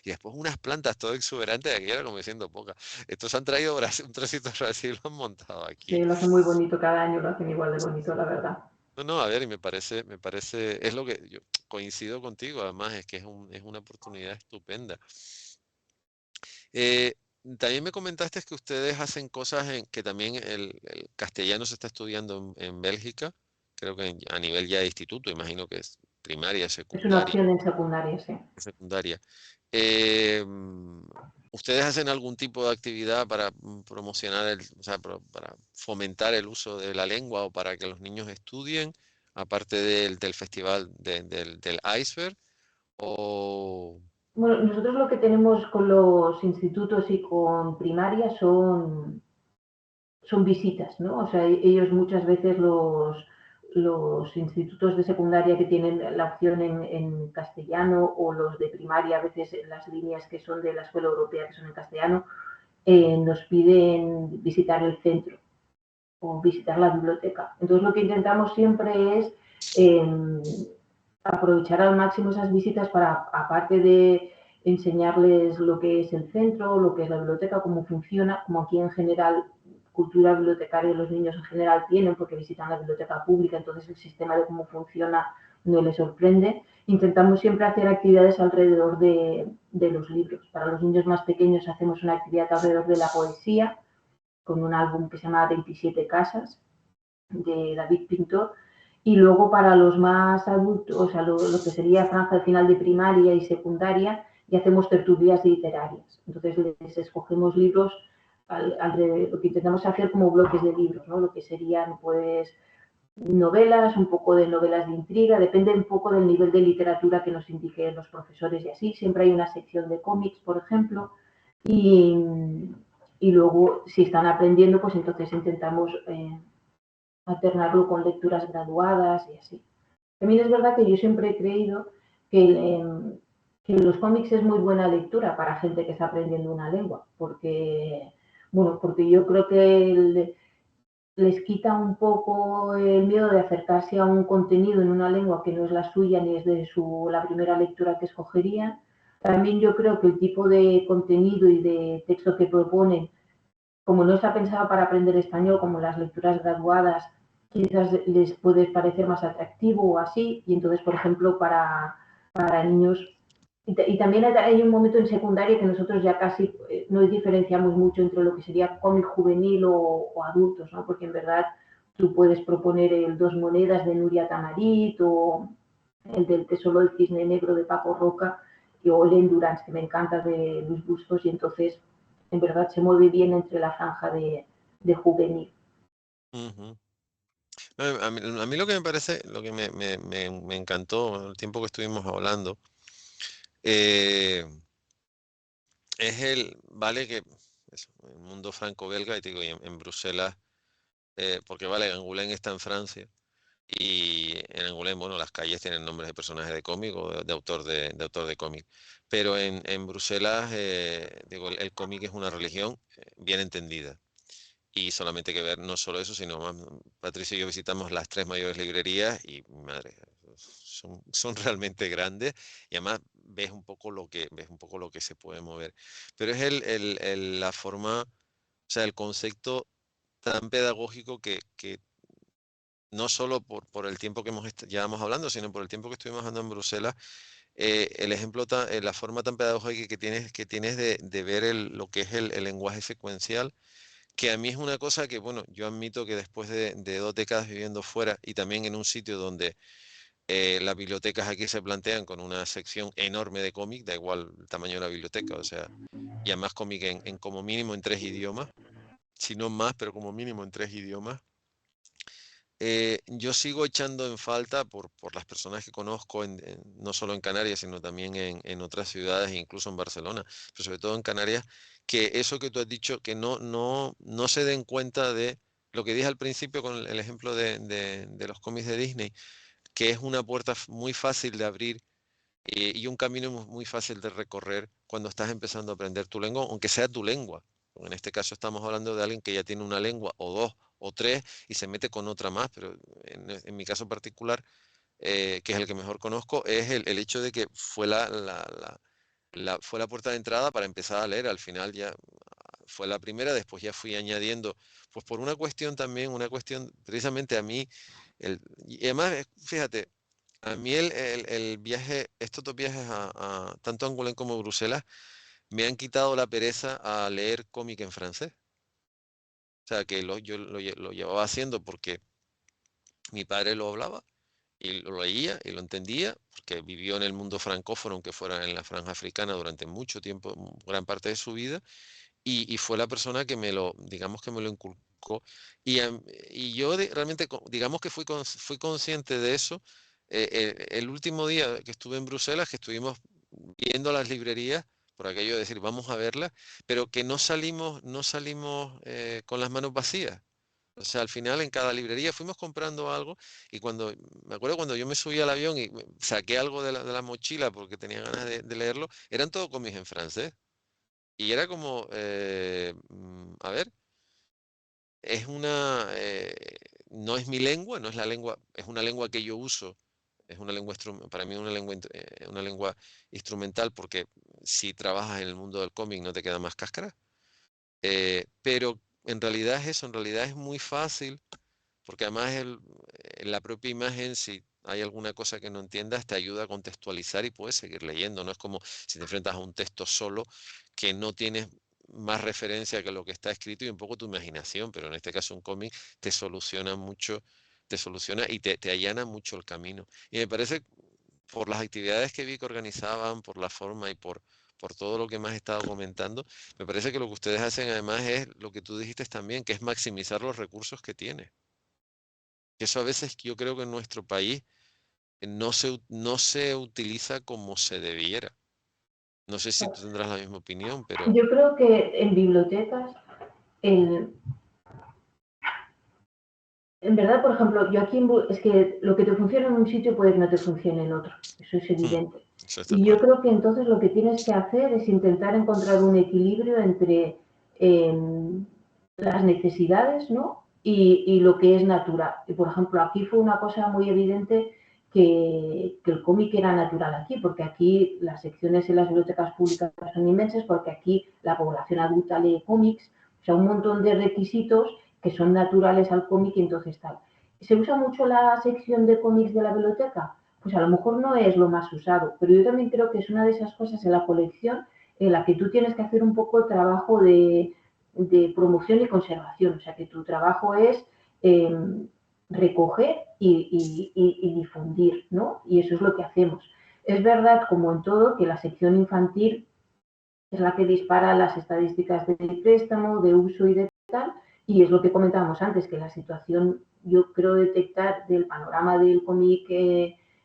y después unas plantas todo exuberantes, de aquí era como diciendo poca. Estos han traído un trocito de Brasil y lo han montado aquí. Sí, lo hacen muy bonito cada año, lo hacen igual de bonito, la verdad. No, no, a ver, y me parece, es lo que yo coincido contigo, además, es que es una oportunidad estupenda. Eh, También me comentaste que ustedes hacen cosas que también el castellano se está estudiando en Bélgica, creo que a nivel ya de instituto, imagino que es primaria, Es una secundaria, opción en secundaria, sí. secundaria. Eh, mm, ¿Ustedes hacen algún tipo de actividad para promocionar o sea, para fomentar el uso de la lengua o para que los niños estudien, aparte del festival del iceberg? O... Bueno, nosotros lo que tenemos con los institutos y con primaria son visitas, ¿no? O sea, ellos muchas veces los institutos de secundaria que tienen la opción en castellano o los de primaria, a veces las líneas que son de la escuela europea que son en castellano, nos piden visitar el centro o visitar la biblioteca. Entonces lo que intentamos siempre es aprovechar al máximo esas visitas para, aparte de enseñarles lo que es el centro, lo que es la biblioteca, cómo funciona, como aquí en general cultura bibliotecaria los niños en general tienen porque visitan la biblioteca pública, entonces el sistema de cómo funciona no les sorprende. Intentamos siempre hacer actividades alrededor de los libros. Para los niños más pequeños hacemos una actividad alrededor de la poesía, con un álbum que se llama 27 casas, de David Pintor. Y luego para los más adultos, o sea, lo que sería franja al final de primaria y secundaria, y hacemos tertulias literarias. Entonces les escogemos libros, lo que intentamos hacer como bloques de libros, ¿no? Lo que serían pues novelas, un poco de novelas de intriga, depende un poco del nivel de literatura que nos indiquen los profesores y así. Siempre hay una sección de cómics, por ejemplo, y, y luego si están aprendiendo, pues entonces intentamos alternarlo con lecturas graduadas y así. También es verdad que yo siempre he creído que los cómics es muy buena lectura para gente que está aprendiendo una lengua, porque yo creo que les quita un poco el miedo de acercarse a un contenido en una lengua que no es la suya ni es de la primera lectura que escogerían. También yo creo que el tipo de contenido y de texto que proponen, como no está pensado para aprender español, como las lecturas graduadas, quizás les puede parecer más atractivo o así, y entonces, por ejemplo, para niños, y también hay un momento en secundaria que nosotros ya casi no diferenciamos mucho entre lo que sería cómic juvenil o adultos, ¿no? Porque en verdad tú puedes proponer el Dos monedas de Nuria Tamarit o el del Tesoro del Cisne Negro de Paco Roca o el Endurance, que me encanta, de Luis Bustos, y entonces en verdad se mueve bien entre la franja de juvenil. Ujú. No, a mí lo que me parece, lo que me encantó el tiempo que estuvimos hablando, eh, es vale que el mundo franco-belga, y te digo, y en Bruselas, porque vale, Angoulême está en Francia, y en Angoulême, bueno, las calles tienen nombres de personajes de cómic o de autor de cómic, pero en Bruselas, digo, el cómic es una religión bien entendida. Y solamente hay que ver no solo eso, sino más. Patricio y yo visitamos las tres mayores librerías y, madre, son realmente grandes y además ves un poco lo que se puede mover. Pero es la forma, o sea, el concepto tan pedagógico que no solo por el tiempo que llevamos hablando, sino por el tiempo que estuvimos hablando en Bruselas, el ejemplo, la forma tan pedagógica que tienes de ver lo que es el lenguaje secuencial, que a mí es una cosa que, bueno, yo admito que después de 2 décadas viviendo fuera y también en un sitio donde Las bibliotecas aquí se plantean con una sección enorme de cómic, da igual el tamaño de la biblioteca, o sea, y además cómic en como mínimo en 3 idiomas, si no más, pero como mínimo en 3 idiomas. Yo sigo echando en falta por las personas que conozco, no solo en Canarias, sino también en otras ciudades, incluso en Barcelona, pero sobre todo en Canarias, que eso que tú has dicho, que no se den cuenta de lo que dije al principio con el ejemplo de los cómics de Disney, que es una puerta muy fácil de abrir y un camino muy fácil de recorrer cuando estás empezando a aprender tu lengua, aunque sea tu lengua. En este caso estamos hablando de alguien que ya tiene una lengua o dos o tres y se mete con otra más, pero en mi caso particular, que es el que mejor conozco, es el hecho de que fue fue la puerta de entrada para empezar a leer. Al final ya fue la primera, después ya fui añadiendo, pues por una cuestión también, una cuestión, precisamente a mí, y además, fíjate, a mí el viaje, estos dos viajes tanto a Angoulême como a Bruselas, me han quitado la pereza a leer cómic en francés. O sea, que yo lo llevaba haciendo porque mi padre lo hablaba y lo leía y lo entendía, porque vivió en el mundo francófono, aunque fuera en la franja africana durante mucho tiempo, gran parte de su vida, y fue la persona que digamos que me lo inculcó. Y yo realmente, digamos que fui consciente de eso el último día que estuve en Bruselas, que estuvimos viendo las librerías, por aquello de decir, vamos a verlas, pero que no salimos con las manos vacías. O sea, al final en cada librería fuimos comprando algo y me acuerdo cuando yo me subí al avión y saqué algo de la mochila porque tenía ganas de leerlo, eran todo cómics en francés. Y era como, a ver, no es mi lengua, no es la lengua, es una lengua que yo uso, es una lengua, para mí una lengua instrumental porque si trabajas en el mundo del cómic no te queda más cáscara. Pero en realidad es eso, en realidad es muy fácil porque además en la propia imagen, si hay alguna cosa que no entiendas, te ayuda a contextualizar y puedes seguir leyendo. No es como si te enfrentas a un texto solo que no tienes más referencia que lo que está escrito y un poco tu imaginación, pero en este caso un cómic te soluciona mucho, te soluciona y te allana mucho el camino. Y me parece, por las actividades que vi que organizaban, por la forma y por todo lo que me has estado comentando, me parece que lo que ustedes hacen además es lo que tú dijiste también, que es maximizar los recursos que tienes. Que eso a veces yo creo que en nuestro país no se utiliza como se debiera. No sé si tú tendrás la misma opinión, pero Yo creo que en bibliotecas, el, en verdad, por ejemplo, yo aquí es que lo que te funciona en un sitio puede que no te funcione en otro, eso es hmm, evidente. eso está Y yo claro. creo que entonces lo que tienes que hacer es intentar encontrar un equilibrio entre las necesidades, ¿no? Y lo que es natural. Y por ejemplo, aquí fue una cosa muy evidente que el cómic era natural aquí, porque aquí las secciones en las bibliotecas públicas son inmensas, porque aquí la población adulta lee cómics, o sea, un montón de requisitos que son naturales al cómic y entonces tal. ¿Se usa mucho la sección de cómics de la biblioteca? Pues a lo mejor no es lo más usado, pero yo también creo que es una de esas cosas en la colección en la que tú tienes que hacer un poco el trabajo de promoción y conservación, o sea que tu trabajo es recoger y difundir, ¿no? Y eso es lo que hacemos. Es verdad, como en todo, que la sección infantil es la que dispara las estadísticas de préstamo, de uso y de tal, y es lo que comentábamos antes, que la situación, yo creo detectar del panorama del cómic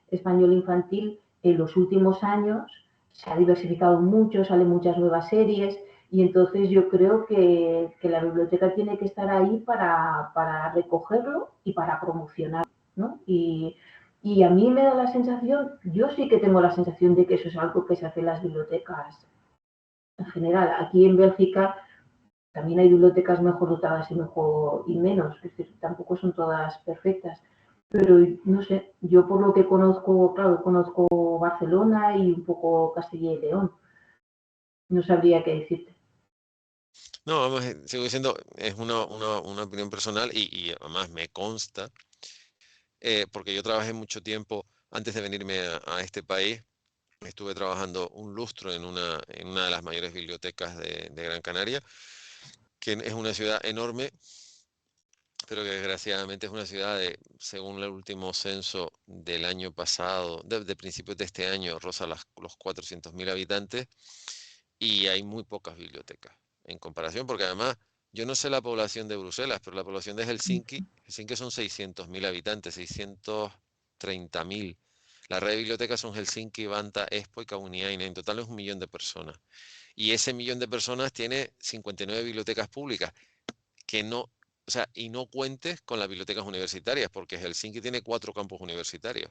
español infantil en los últimos años se ha diversificado mucho, salen muchas nuevas series, y entonces yo creo que la biblioteca tiene que estar ahí para recogerlo y para promocionarlo, ¿no? Y a mí me da la sensación, yo sí que tengo la sensación de que eso es algo que se hace en las bibliotecas en general. Aquí en Bélgica también hay bibliotecas mejor dotadas y menos, es decir, tampoco son todas perfectas. Pero no sé, yo por lo que conozco, claro, conozco Barcelona y un poco Castilla y León. No sabría qué decirte. No, vamos, sigo diciendo, es una opinión personal y además me consta, porque yo trabajé mucho tiempo antes de venirme a este país. Estuve trabajando un lustro en una de las mayores bibliotecas de Gran Canaria, que es una ciudad enorme, pero que desgraciadamente es una ciudad de, según el último censo del año pasado, de principios de este año, roza los 400.000 habitantes y hay muy pocas bibliotecas en comparación, porque además yo no sé la población de Bruselas, pero la población de Helsinki son 600.000 habitantes, 630.000. La red de bibliotecas son Helsinki, Vantaa, Espoo y Kauniainen. En total es 1 millón de personas. Y ese 1 millón de personas tiene 59 bibliotecas públicas, que no, o sea, y no cuentes con las bibliotecas universitarias, porque Helsinki tiene 4 campus universitarios.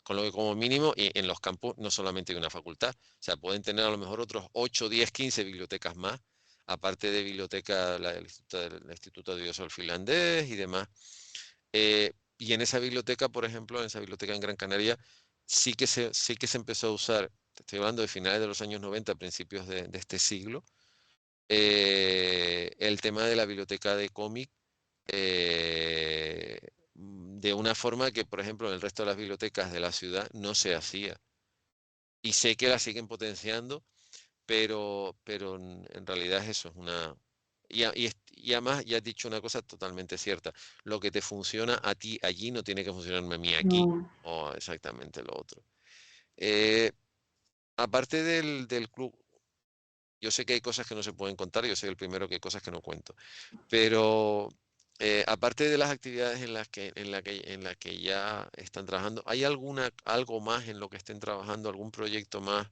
Con lo que como mínimo, y en los campus no solamente hay una facultad, o sea, pueden tener a lo mejor otros 8, 10, 15 bibliotecas más, aparte de biblioteca, el Instituto Audiovisual Finlandés y demás. Y en esa biblioteca, por ejemplo, en esa biblioteca en Gran Canaria, sí que se empezó a usar, te estoy hablando de finales de los años 90, principios de este siglo, el tema de la biblioteca de cómic de una forma que, por ejemplo, en el resto de las bibliotecas de la ciudad no se hacía. Y sé que la siguen potenciando, pero en realidad es eso, es una... Y además ya has dicho una cosa totalmente cierta. Lo que te funciona a ti allí no tiene que funcionarme a mí aquí. No, O exactamente lo otro. Eh, aparte del club, yo sé que hay cosas que no se pueden contar, yo soy el primero que hay cosas que no cuento. Pero aparte de las actividades en las que ya están trabajando, ¿hay algo más en lo que estén trabajando, algún proyecto más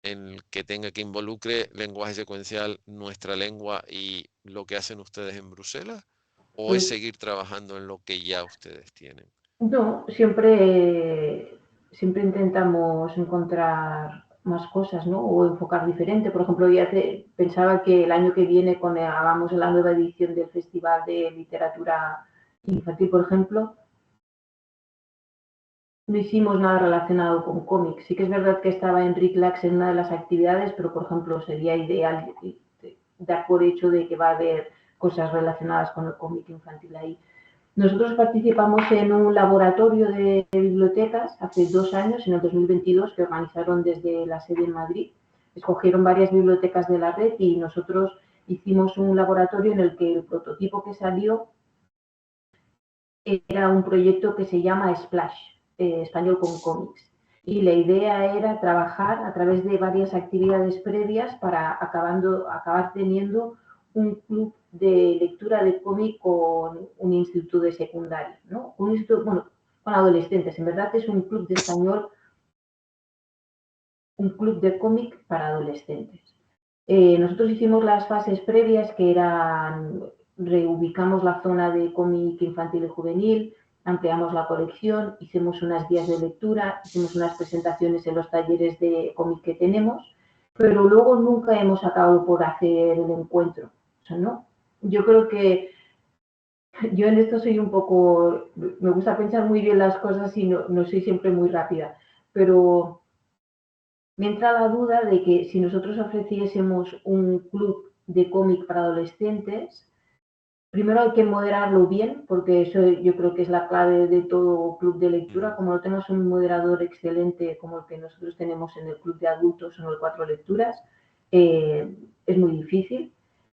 en el que tenga que involucre lenguaje secuencial, nuestra lengua y lo que hacen ustedes en Bruselas? ¿O es pues seguir trabajando en lo que ya ustedes tienen? no, siempre intentamos encontrar más cosas, ¿no? O enfocar diferente. Por ejemplo, pensaba que el año que viene, cuando hagamos la nueva edición del Festival de Literatura Infantil, por ejemplo, no hicimos nada relacionado con cómics. Sí que es verdad que estaba Enric Lax en una de las actividades, pero por ejemplo sería ideal dar por hecho de que va a haber cosas relacionadas con el cómic infantil ahí. Nosotros participamos en un laboratorio de bibliotecas hace 2 años, en el 2022, que organizaron desde la sede en Madrid. Escogieron varias bibliotecas de la red y nosotros hicimos un laboratorio en el que el prototipo que salió era un proyecto que se llama Splash, Español con Cómics. Y la idea era trabajar a través de varias actividades previas para acabar teniendo un club de lectura de cómic con un instituto de secundaria, ¿no? Un instituto, bueno, con adolescentes. En verdad es un club de español, un club de cómic para adolescentes. Nosotros hicimos las fases previas, que eran, reubicamos la zona de cómic infantil y juvenil, ampliamos la colección, hicimos unas guías de lectura, hicimos unas presentaciones en los talleres de cómic que tenemos, pero luego nunca hemos acabado por hacer el encuentro. O sea, ¿no? Yo creo que yo en esto soy un poco, me gusta pensar muy bien las cosas y no soy siempre muy rápida, pero me entra la duda de que si nosotros ofreciésemos un club de cómic para adolescentes, primero hay que moderarlo bien, porque eso yo creo que es la clave de todo club de lectura. Ujú. Como no tenemos un moderador excelente como el que nosotros tenemos en el club de adultos o en el 4 lecturas, es muy difícil.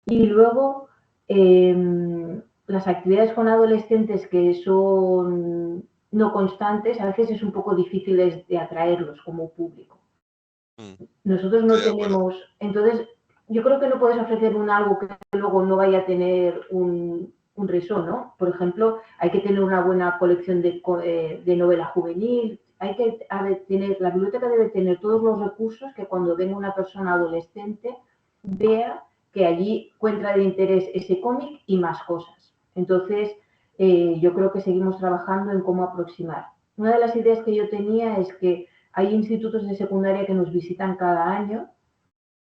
Y luego, las actividades con adolescentes que son no constantes, a veces es un poco difícil de atraerlos como público. Mm, Nosotros no estoy de acuerdo. tenemos, entonces yo creo que no puedes ofrecer algo que luego no vaya a tener un resón, ¿no? Por ejemplo, hay que tener una buena colección de novela juvenil, la biblioteca debe tener todos los recursos que cuando venga una persona adolescente vea que allí encuentra de interés ese cómic y más cosas. Entonces, yo creo que seguimos trabajando en cómo aproximar. Una de las ideas que yo tenía es que hay institutos de secundaria que nos visitan cada año,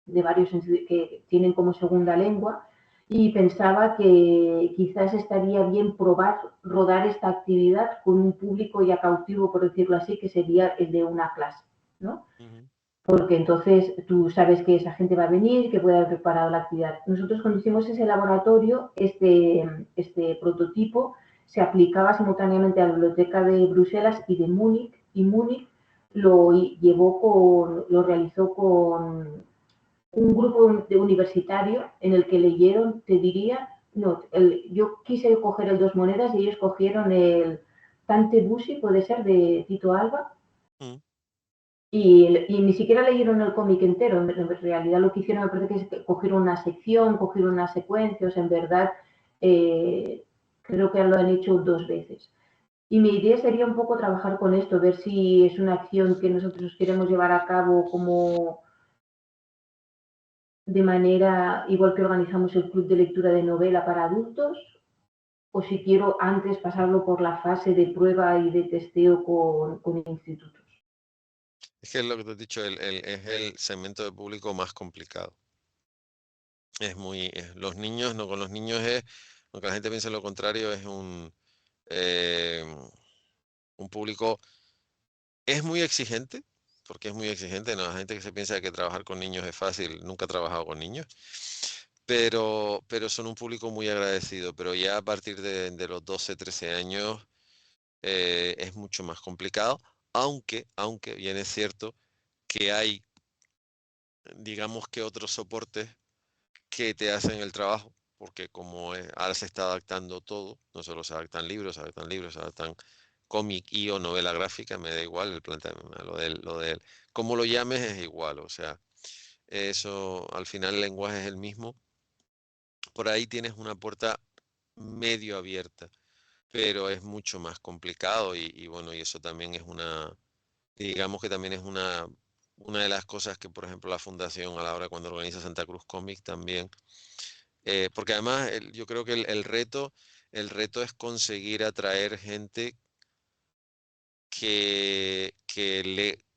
de varios que tienen como segunda lengua, y pensaba que quizás estaría bien probar rodar esta actividad con un público ya cautivo, por decirlo así, que sería el de una clase, ¿no? Ujú. Porque entonces tú sabes que esa gente va a venir, que puede haber preparado la actividad. Nosotros cuando hicimos ese laboratorio, este prototipo se aplicaba simultáneamente a la biblioteca de Bruselas y de Múnich, y Múnich lo realizó con un grupo de universitario en el que leyeron, te diría, No, yo quise coger el Dos Monedas y ellos cogieron el Tante Busi, puede ser, de Tito Alba, Mm. y ni siquiera leyeron el cómic entero. En realidad lo que hicieron me parece que es que cogieron una sección, cogieron una secuencia, o sea, en verdad creo que lo han hecho 2 veces. Y mi idea sería un poco trabajar con esto, ver si es una acción que nosotros queremos llevar a cabo como de manera, igual que organizamos el club de lectura de novela para adultos, o si quiero antes pasarlo por la fase de prueba y de testeo con institutos. Es que es lo que te he dicho, es el segmento de público más complicado. Es muy, los niños, no, con los niños es, aunque la gente piense lo contrario, es eh, un público, es muy exigente, porque es muy exigente, ¿no? La gente que se piensa que trabajar con niños es fácil, nunca ha trabajado con niños, pero son un público muy agradecido, pero ya a partir de los 12, 13 años es mucho más complicado, aunque bien es cierto que hay, digamos que otros soportes que te hacen el trabajo, porque como ahora se está adaptando todo, no solo se adaptan libros, se adaptan cómic y o novela gráfica, me da igual el planteamiento, lo del, cómo lo llames es igual, o sea, eso al final el lenguaje es el mismo, por ahí tienes una puerta medio abierta, pero es mucho más complicado y bueno, y eso también es digamos que también es una de las cosas que, por ejemplo, la fundación a la hora cuando organiza Santa Cruz Comics también. Porque además yo creo que el reto es conseguir atraer gente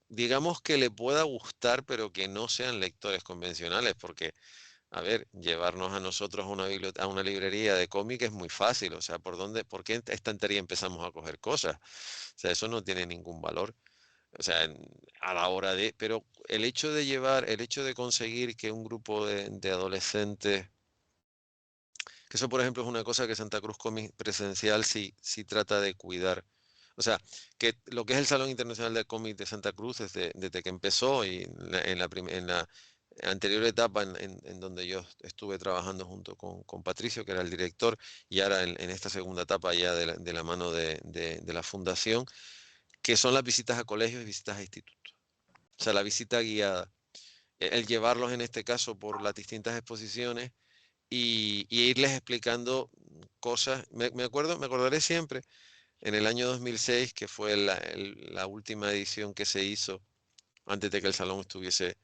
digamos que le pueda gustar, pero que no sean lectores convencionales, porque, a ver, llevarnos a nosotros a una librería de cómic es muy fácil, o sea, por qué estantería empezamos a coger cosas? O sea, eso no tiene ningún valor. O sea, a la hora pero el hecho de conseguir que un grupo de adolescentes que eso, por ejemplo, es una cosa que Santa Cruz Comics presencial sí trata de cuidar. O sea, que lo que es el Salón Internacional de Cómics de Santa Cruz desde que empezó y en la anterior etapa en donde yo estuve trabajando junto con Patricio, que era el director, y ahora en esta segunda etapa ya de la mano de la fundación, que son las visitas a colegios y visitas a institutos. O sea, la visita guiada. El llevarlos en este caso por las distintas exposiciones y irles explicando cosas. Me acordaré siempre en el año 2006, que fue la última edición que se hizo antes de que el salón estuviese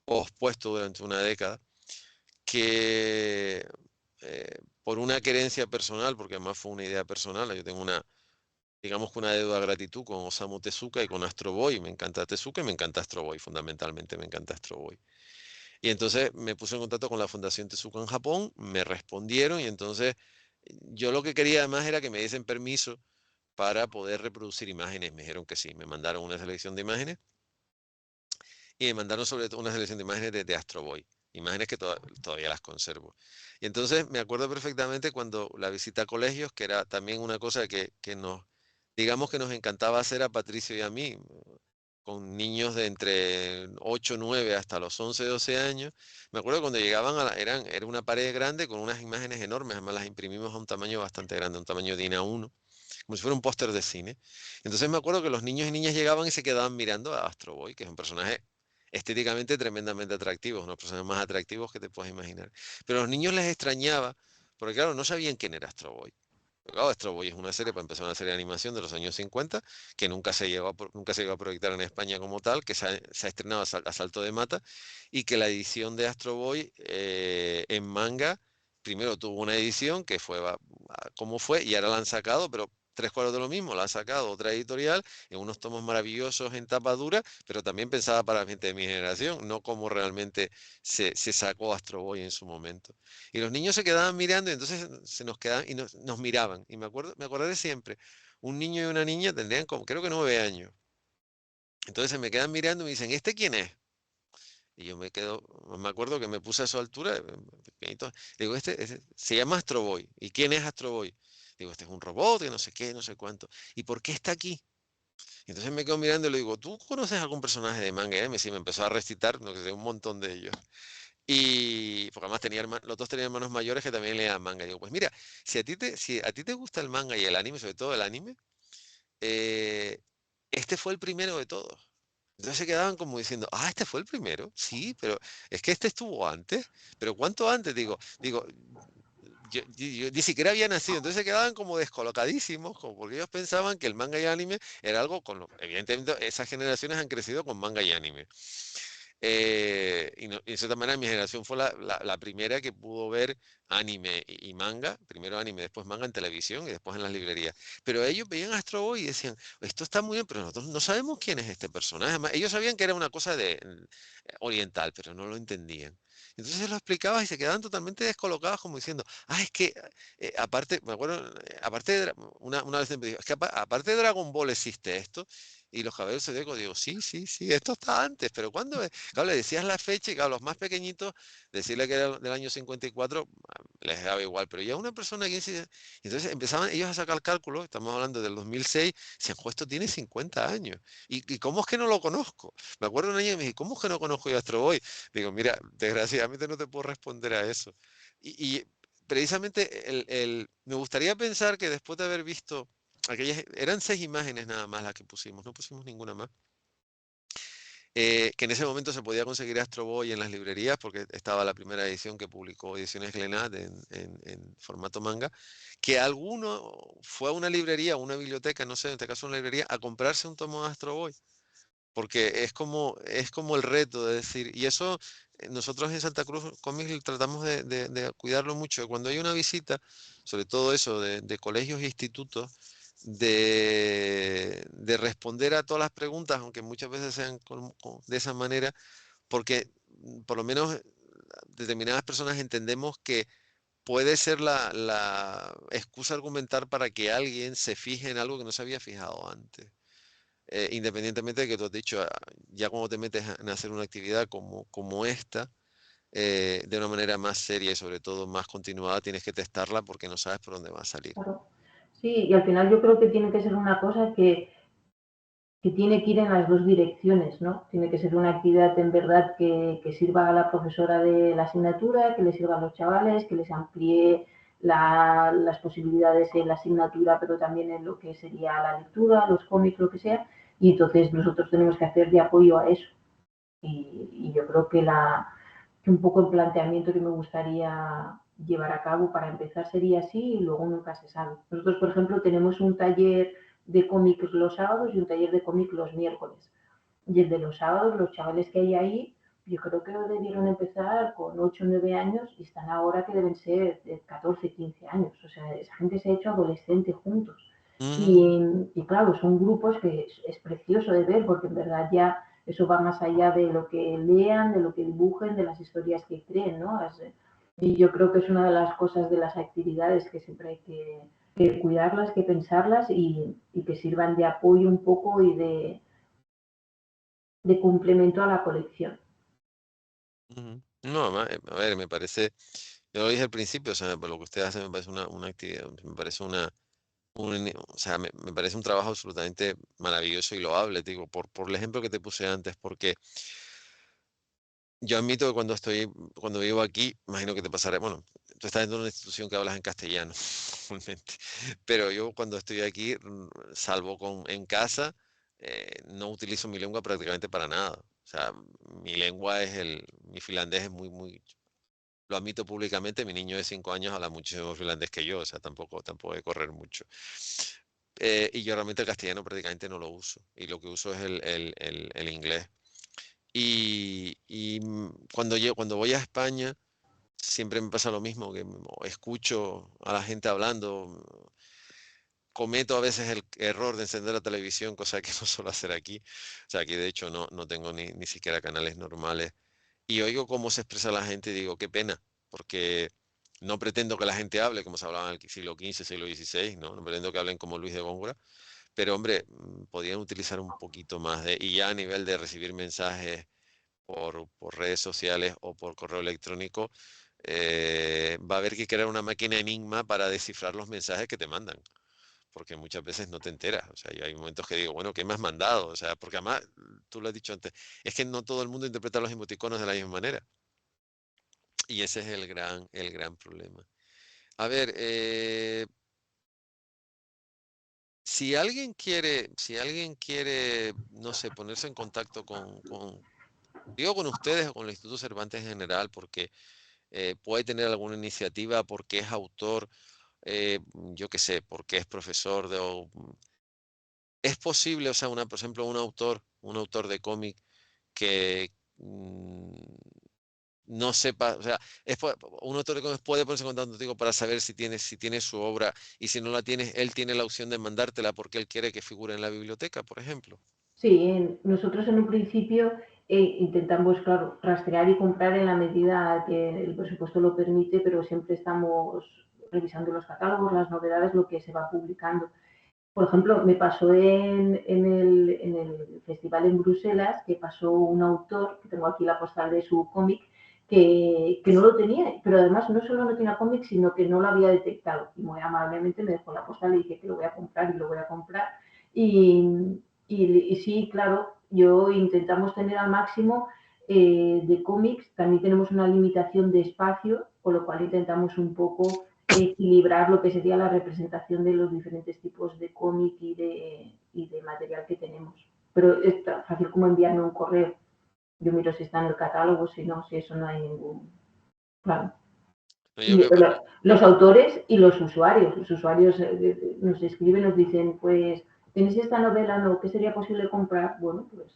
pospuesto durante una década, que por una querencia personal, porque además fue una idea personal, yo tengo digamos que una deuda de gratitud con Osamu Tezuka y con Astro Boy. Me encanta Tezuka y me encanta Astro Boy, fundamentalmente me encanta Astro Boy. Y entonces me puse en contacto con la Fundación Tezuka en Japón, me respondieron y entonces yo lo que quería además era que me diesen permiso para poder reproducir imágenes. Me dijeron que sí, me mandaron una selección de imágenes y me mandaron sobre todo una selección de imágenes de Astro Boy, imágenes que todavía las conservo. Y entonces me acuerdo perfectamente cuando la visita a colegios, que era también una cosa digamos que nos encantaba hacer a Patricio y a mí, con niños de entre 8 9 hasta los 11 12 años. Me acuerdo cuando llegaban era una pared grande con unas imágenes enormes, además las imprimimos a un tamaño bastante grande, un tamaño DIN A1, como si fuera un póster de cine. Entonces me acuerdo que los niños y niñas llegaban y se quedaban mirando a Astro Boy, que es un personaje estéticamente tremendamente atractivo, uno de los personajes más atractivos que te puedes imaginar. Pero a los niños les extrañaba, porque claro, no sabían quién era Astro Boy. Claro, Astro Boy es una serie, para empezar, una serie de animación de los años 50, que nunca se llegó a proyectar en España como tal, que se ha estrenado a salto de mata, y que la edición de Astro Boy en manga, primero tuvo una edición que fue como fue, y ahora la han sacado, pero tres cuartos de lo mismo, la ha sacado otra editorial en unos tomos maravillosos en tapa dura, pero también pensada para la gente de mi generación, no como realmente se sacó Astro Boy en su momento. Y los niños se quedaban mirando y entonces se nos quedaban y nos miraban. Y me acordaré siempre, un niño y una niña tendrían como, creo que 9 años. Entonces se me quedan mirando y me dicen, ¿este quién es? Y yo me acuerdo que me puse a su altura, pequeñito. Digo, este se llama Astro Boy. ¿Y quién es Astro Boy? Digo, este es un robot, que no sé qué, no sé cuánto. ¿Y por qué está aquí? Y entonces me quedo mirando y le digo, ¿tú conoces algún personaje de manga? Y me empezó a recitar, no que sé, un montón de ellos. Y porque además los dos tenían hermanos mayores que también leían manga. Y digo, pues mira, si a ti te gusta el manga y el anime, sobre todo el anime, eh, este fue el primero de todos. Entonces se quedaban como diciendo, ah, este fue el primero, sí, pero es que este estuvo antes, pero ¿cuánto antes? Digo, yo ni siquiera había nacido, entonces se quedaban como descolocadísimos, como porque ellos pensaban que el manga y el anime era algo con lo, evidentemente esas generaciones han crecido con manga y anime. Y de cierta manera mi generación fue la primera que pudo ver anime y manga, primero anime, después manga en televisión y después en las librerías. Pero ellos veían Astro Boy y decían, esto está muy bien, pero nosotros no sabemos quién es este personaje. Además, ellos sabían que era una cosa de oriental, pero no lo entendían. Entonces se lo explicaba y se quedaban totalmente descolocados como diciendo, ah, es que aparte, me acuerdo, aparte de, una vez me dijo, es que aparte de Dragon Ball existe esto. Y los caballeros zodíacos, digo, sí, sí, sí, esto está antes, pero ¿cuándo es? Claro, le decías la fecha y claro, los más pequeñitos, decirle que era del año 54, les daba igual, pero ya una persona que dice, entonces empezaban ellos a sacar cálculos, estamos hablando del 2006, decían, "Jo, esto tiene 50 años, ¿y cómo es que no lo conozco? Me acuerdo un año y me dije, ¿cómo es que no conozco yo Astro Boy? Digo, mira, desgraciadamente no te puedo responder a eso. Y precisamente me gustaría pensar que después de haber visto eran 6 imágenes nada más las que pusimos, no pusimos ninguna más. Que en ese momento se podía conseguir Astro Boy en las librerías porque estaba la primera edición que publicó Ediciones Glenat en formato manga, que alguno fue a una librería, una biblioteca, no sé, en este caso una librería, a comprarse un tomo de Astro Boy, porque es como el reto de decir, y eso nosotros en Santa Cruz Comics tratamos de cuidarlo mucho. Cuando hay una visita, sobre todo eso de colegios e institutos, de responder a todas las preguntas, aunque muchas veces sean de esa manera, porque por lo menos determinadas personas entendemos que puede ser la excusa argumentar para que alguien se fije en algo que no se había fijado antes. Independientemente de que tú has dicho, ya cuando te metes en hacer una actividad como esta, de una manera más seria y sobre todo más continuada, tienes que testarla porque no sabes por dónde va a salir. Claro. Sí, y al final yo creo que tiene que ser una cosa que tiene que ir en las dos direcciones, ¿no? Tiene que ser una actividad en verdad que sirva a la profesora de la asignatura, que le sirva a los chavales, que les amplíe las posibilidades en la asignatura, pero también en lo que sería la lectura, los cómics, lo que sea. Y entonces nosotros tenemos que hacer de apoyo a eso. Y yo creo que un poco el planteamiento que me gustaría llevar a cabo para empezar sería así y luego nunca se sabe. Nosotros, por ejemplo, tenemos un taller de cómics los sábados y un taller de cómics los miércoles. Y el de los sábados, los chavales que hay ahí, yo creo que debieron empezar con 8 o 9 años y están ahora que deben ser de 14, 15 años. O sea, esa gente se ha hecho adolescente juntos. Ujú, Y claro, son grupos que es precioso de ver porque en verdad ya eso va más allá de lo que lean, de lo que dibujen, de las historias que creen, ¿no? Y yo creo que es una de las cosas de las actividades que siempre hay que cuidarlas, que pensarlas y que sirvan de apoyo un poco y de complemento a la colección. ujú. No, a ver, me parece, yo lo dije al principio, o sea, por lo que usted hace me parece una actividad, me parece o sea, me parece un trabajo absolutamente maravilloso y loable, digo, por el ejemplo que te puse antes, porque yo admito que cuando vivo aquí, imagino que te pasará, bueno, tú estás en una institución que hablas en castellano, normalmente, pero yo cuando estoy aquí, salvo en casa, no utilizo mi lengua prácticamente para nada. O sea, mi finlandés es muy, lo admito públicamente, mi niño de 5 años habla muchísimo más finlandés que yo, o sea, tampoco hay que correr mucho. Y yo realmente el castellano prácticamente no lo uso, y lo que uso es el inglés. Cuando voy a España, siempre me pasa lo mismo, que escucho a la gente hablando, cometo a veces el error de encender la televisión, cosa que no suelo hacer aquí. O sea, aquí de hecho no tengo ni siquiera canales normales. Y oigo cómo se expresa la gente y digo, qué pena, porque no pretendo que la gente hable como se hablaba en el siglo XV, siglo XVI, ¿no? No pretendo que hablen como Luis de Góngora, pero hombre, podrían utilizar un poquito más y ya a nivel de recibir mensajes por redes sociales o por correo electrónico, va a haber que crear una máquina enigma para descifrar los mensajes que te mandan, porque muchas veces no te enteras. O sea, yo hay momentos que digo, bueno, ¿qué me has mandado? O sea, porque además, tú lo has dicho antes, es que no todo el mundo interpreta los emoticonos de la misma manera. Y ese es el gran problema. A ver, si alguien quiere, no sé, ponerse en contacto digo con ustedes o con el Instituto Cervantes en general, porque puede tener alguna iniciativa, porque es autor, yo qué sé, porque es profesor es posible, o sea, por ejemplo, un autor de cómic que no sepa, o sea, un autor de cómics puede ponerse en contacto contigo para saber si tiene su obra, y si no la tienes, él tiene la opción de mandártela porque él quiere que figure en la biblioteca, por ejemplo. Sí, nosotros en un principio intentamos, claro, rastrear y comprar en la medida que el presupuesto lo permite, pero siempre estamos revisando los catálogos, las novedades, lo que se va publicando. Por ejemplo, me pasó en el festival en Bruselas, que pasó un autor, que tengo aquí la postal de su cómic, que no lo tenía, pero además no solo no tenía cómic, sino que no lo había detectado. Y muy amablemente me dejó la postal y dije que lo voy a comprar y lo voy a comprar. Y sí, claro, yo intentamos tener al máximo de cómics, también tenemos una limitación de espacio, con lo cual intentamos un poco equilibrar lo que sería la representación de los diferentes tipos de cómic y de material que tenemos. Pero es tan fácil como enviarme un correo. Yo miro si está en el catálogo, si no, si eso no hay ningún. Claro. No, Y los autores y los usuarios nos escriben, nos dicen, pues, ¿tenéis esta novela? No, ¿qué sería posible comprar? Bueno, pues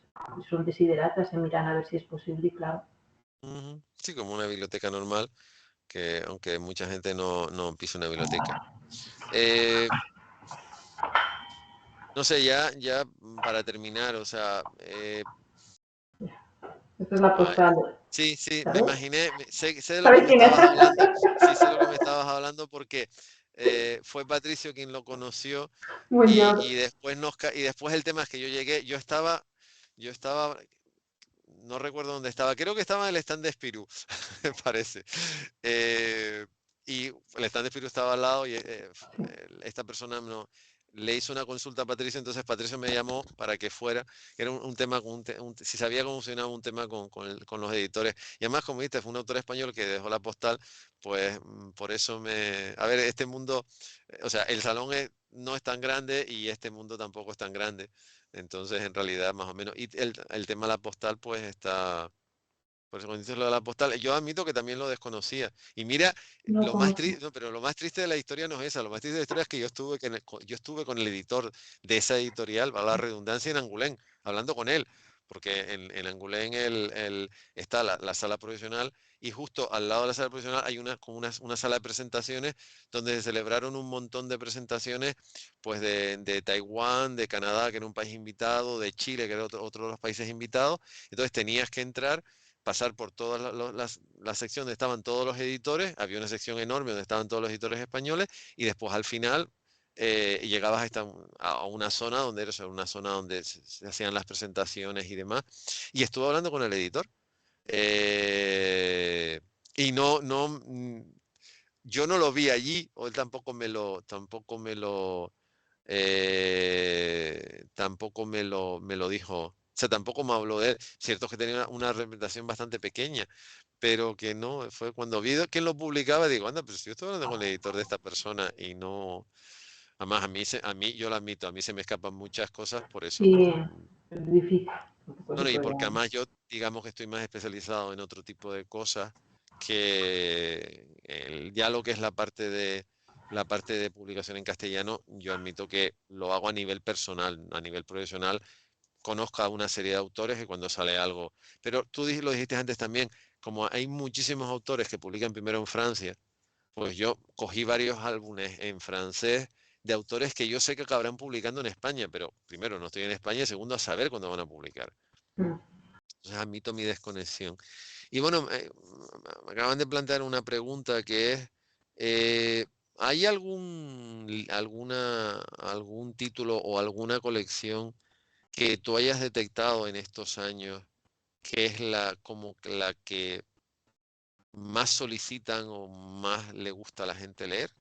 son desideratas, se miran a ver si es posible y claro. Ujú. Sí, como una biblioteca normal, que aunque mucha gente no pisa una biblioteca. Eh, no sé, ya para terminar, o sea, Esta es la ay, postal, sí, sí, me ¿sabes? imaginé, sé de lo que ¿Sabes me quién es? estabas hablando, sí sé lo que me estabas hablando porque fue Patricio quien lo conoció, Muy yo. y después y después el tema es que yo llegué, yo estaba, no recuerdo dónde estaba, creo que estaba en el stand de Spirú, me parece. Eh, y el stand de Spirú estaba al lado, y esta persona le hizo una consulta a Patricio, entonces Patricio me llamó para que fuera, que era un tema, si sabía cómo funcionaba un tema con los editores. Y además, como viste, fue un autor español que dejó la postal, pues por eso a ver, este mundo, o sea, el salón no es tan grande y este mundo tampoco es tan grande. Entonces, en realidad, más o menos, y el tema de la postal, pues está, por eso cuando dices lo de la postal, yo admito que también lo desconocía. Y mira, No lo más conozco. triste, no, pero lo más triste de la historia no es esa, lo más triste de la historia es que yo estuve con el editor de esa editorial, va la redundancia, en Angulén, hablando con él, porque en Angulén está la sala profesional, y justo al lado de la sala profesional hay como una sala de presentaciones donde se celebraron un montón de presentaciones, pues de Taiwán, de Canadá, que era un país invitado, de Chile, que era otro de los países invitados. Entonces tenías que entrar, pasar por todas las secciones donde estaban todos los editores, había una sección enorme donde estaban todos los editores españoles, y después al final llegabas a una zona donde se hacían las presentaciones y demás, y estuve hablando con el editor. eh, y yo no lo vi allí, o él tampoco me lo dijo. O sea, tampoco me habló de él. Cierto que tenía una representación bastante pequeña, pero que no, fue cuando vi quién lo publicaba, digo, anda, pero si yo estoy hablando con el editor de esta persona y no. Además, yo lo admito, a mí se me escapan muchas cosas, por eso Sí, no. es difícil. Tampoco se Bueno, y puede. porque además yo, digamos que estoy más especializado en otro tipo de cosas que ya lo que es la parte de publicación en castellano. Yo admito que lo hago a nivel personal, a nivel profesional, conozco a una serie de autores y cuando sale algo. Pero tú lo dijiste antes también, como hay muchísimos autores que publican primero en Francia, pues yo cogí varios álbumes en francés de autores que yo sé que acabarán publicando en España, pero primero no estoy en España, y segundo, a saber cuándo van a publicar. Mm. Entonces admito mi desconexión. Y bueno, me acaban de plantear una pregunta que es, eh, ¿hay algún título o alguna colección que tú hayas detectado en estos años que es como que la que más solicitan o más le gusta a la gente leer,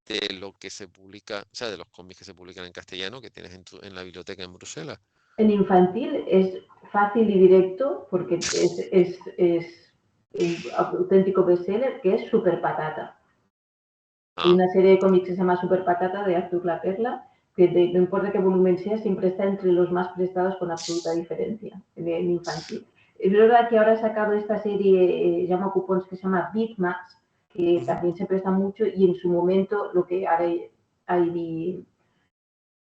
de lo que se publica, o sea, de los cómics que se publican en castellano que tienes en la biblioteca en Bruselas? En infantil es fácil y directo porque es un auténtico bestseller, que es Super Patata. Hay Ah, una serie de cómics que se llama Super Patata de Arthur La Perla, que no importa qué volumen sea, siempre está entre los más prestados con absoluta diferencia en infantil. Es verdad que ahora ha sacado esta serie, llama cupones, que se llama Big Max, que también se presta mucho, y en su momento lo que ahora hay,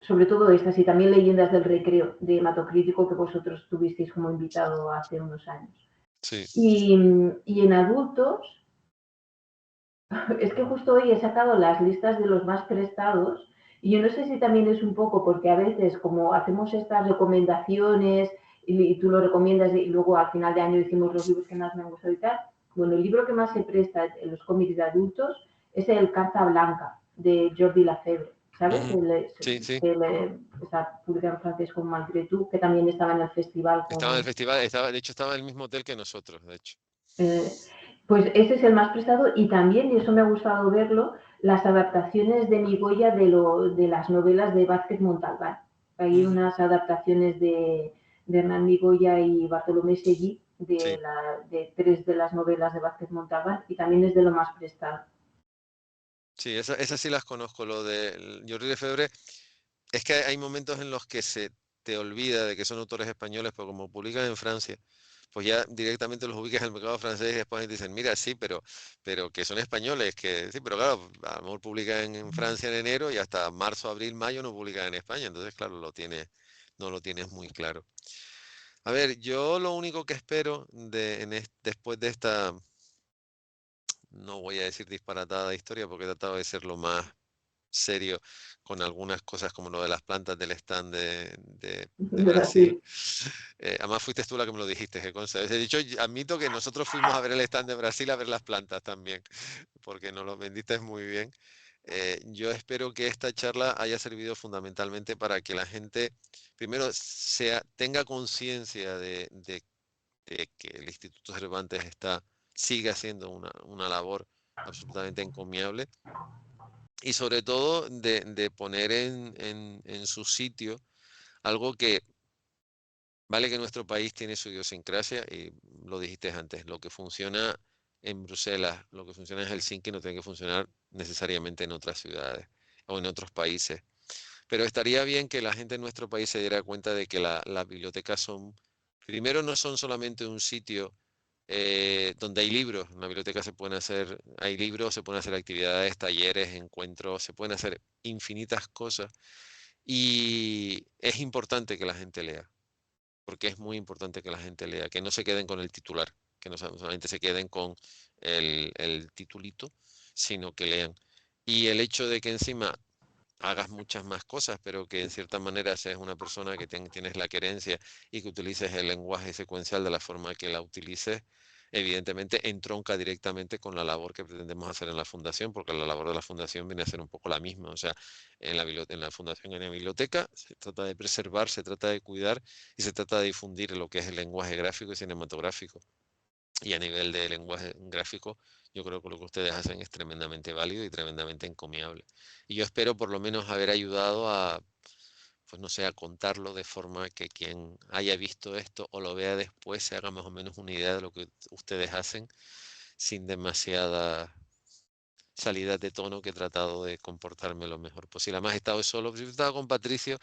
sobre todo estas, y también Leyendas del Recreo, de Hematocrítico, que vosotros tuvisteis como invitado hace unos años. sí. Y en adultos, es que justo hoy he sacado las listas de los más prestados y yo no sé si también es un poco porque a veces como hacemos estas recomendaciones y tú lo recomiendas y luego al final de año decimos los libros que más me han gustado y tal. Bueno, el libro que más se presta en los cómics de adultos es el Carta Blanca de Jordi Lafebre, ¿sabes? Ujú. Sí, sí. Está publicado en francés con Malgré Tú, que también estaba en el festival Estaba en el con, festival, de hecho estaba en el mismo hotel que nosotros, de hecho. eh, pues ese es el más prestado y también, y eso me ha gustado verlo, las adaptaciones de Migoya de las novelas de Vázquez Montalbán. Hay Ujú. unas adaptaciones de Hernán Migoya y Bartolomé Seguí Sí, de tres de las novelas de Vázquez Montalbán y también es de lo más prestado. sí, esas sí las conozco. Lo de Jordi Lefebvre, es que hay momentos en los que se te olvida de que son autores españoles, pero como publican en Francia, pues ya directamente los ubicas en el mercado francés y después dicen, mira, sí, pero que son españoles, que sí, pero claro, a lo mejor publican en Francia en enero y hasta marzo, abril, mayo no publican en España, entonces claro, no lo tienes muy claro. A ver, yo lo único que espero después de esta, no voy a decir disparatada historia porque he tratado de ser lo más serio con algunas cosas como lo de las plantas del stand de De Brasil. Brasil. Además fuiste tú la que me lo dijiste, que consta. He dicho, admito que nosotros fuimos a ver el stand de Brasil a ver las plantas también, porque nos lo vendiste muy bien. Yo espero que esta charla haya servido fundamentalmente para que la gente, primero, tenga conciencia de que el Instituto Cervantes sigue haciendo una labor absolutamente encomiable y sobre todo de poner en su sitio algo que vale que nuestro país tiene su idiosincrasia y lo dijiste antes, lo que funciona en Bruselas, lo que funciona en Helsinki no tiene que funcionar necesariamente en otras ciudades o en otros países. Pero estaría bien que la gente en nuestro país se diera cuenta de que las bibliotecas primero no son solamente un sitio donde hay libros. En la biblioteca hay libros, se pueden hacer actividades, talleres, encuentros, se pueden hacer infinitas cosas. Y es importante que la gente lea, porque es muy importante que la gente lea, que no se queden con el titular, que no solamente se queden con el titulito, sino que lean. Y el hecho de que encima hagas muchas más cosas, pero que en cierta manera seas una persona que tienes la querencia y que utilices el lenguaje secuencial de la forma que la utilices, evidentemente entronca directamente con la labor que pretendemos hacer en la fundación, porque la labor de la fundación viene a ser un poco la misma. O sea, en la fundación, en la biblioteca, se trata de preservar, se trata de cuidar y se trata de difundir lo que es el lenguaje gráfico y cinematográfico. Y a nivel de lenguaje gráfico, yo creo que lo que ustedes hacen es tremendamente válido y tremendamente encomiable. Y yo espero por lo menos haber ayudado pues no sé, a contarlo de forma que quien haya visto esto o lo vea después se haga más o menos una idea de lo que ustedes hacen sin demasiada salida de tono, que he tratado de comportarme lo mejor posible. Además he estado solo, si he estado con Patricio,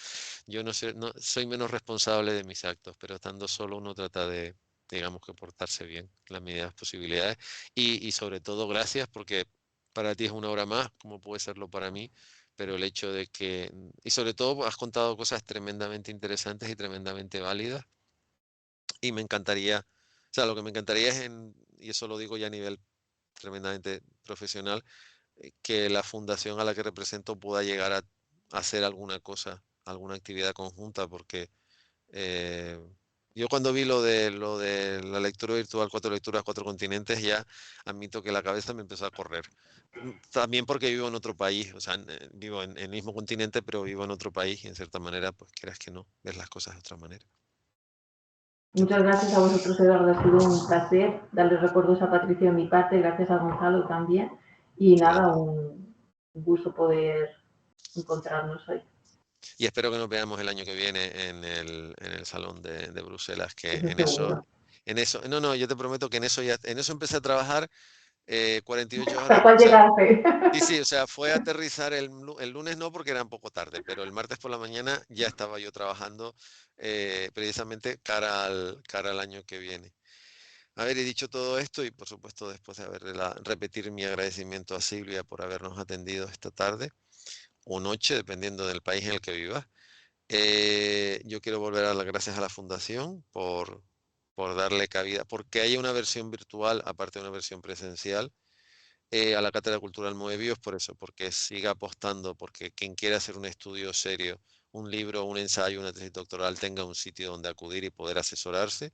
yo no sé, no, soy menos responsable de mis actos, pero estando solo uno trata de, digamos, que portarse bien en la medida de las posibilidades. Y sobre todo, gracias, porque para ti es una hora más, como puede serlo para mí, pero el hecho de que, y sobre todo has contado cosas tremendamente interesantes y tremendamente válidas, y me encantaría, o sea, lo que me encantaría es, y eso lo digo ya a nivel tremendamente profesional, que la fundación a la que represento pueda llegar a hacer alguna cosa, alguna actividad conjunta, porque eh, yo cuando vi lo de la lectura virtual, 4 lecturas, 4 continentes, ya admito que la cabeza me empezó a correr. También porque vivo en otro país, o sea, vivo en el mismo continente, pero vivo en otro país y en cierta manera, pues quieras que no, ves las cosas de otra manera. Muchas gracias a vosotros, Eduardo. Ha sido un placer darles recuerdos a Patricia de mi parte, gracias a Gonzalo también. Y nada, Nada. un gusto poder encontrarnos hoy. Y espero que nos veamos el año que viene en el Salón de Bruselas, que Eso en eso seguro. En eso, no, yo te prometo que en eso empecé a trabajar 48 horas. ¿Hasta cuál O sea, llegaste? sí, o sea, fue aterrizar el lunes no porque era un poco tarde, pero el martes por la mañana ya estaba yo trabajando precisamente cara al año que viene. A ver, he dicho todo esto y por supuesto después de repetir mi agradecimiento a Silvia por habernos atendido esta tarde o noche, dependiendo del país en el que vivas. Yo quiero volver a dar las gracias a la Fundación por darle cabida, porque haya una versión virtual aparte de una versión presencial, a la Cátedra Cultural Moebius, por eso, porque siga apostando, porque quien quiera hacer un estudio serio, un libro, un ensayo, una tesis doctoral, tenga un sitio donde acudir y poder asesorarse,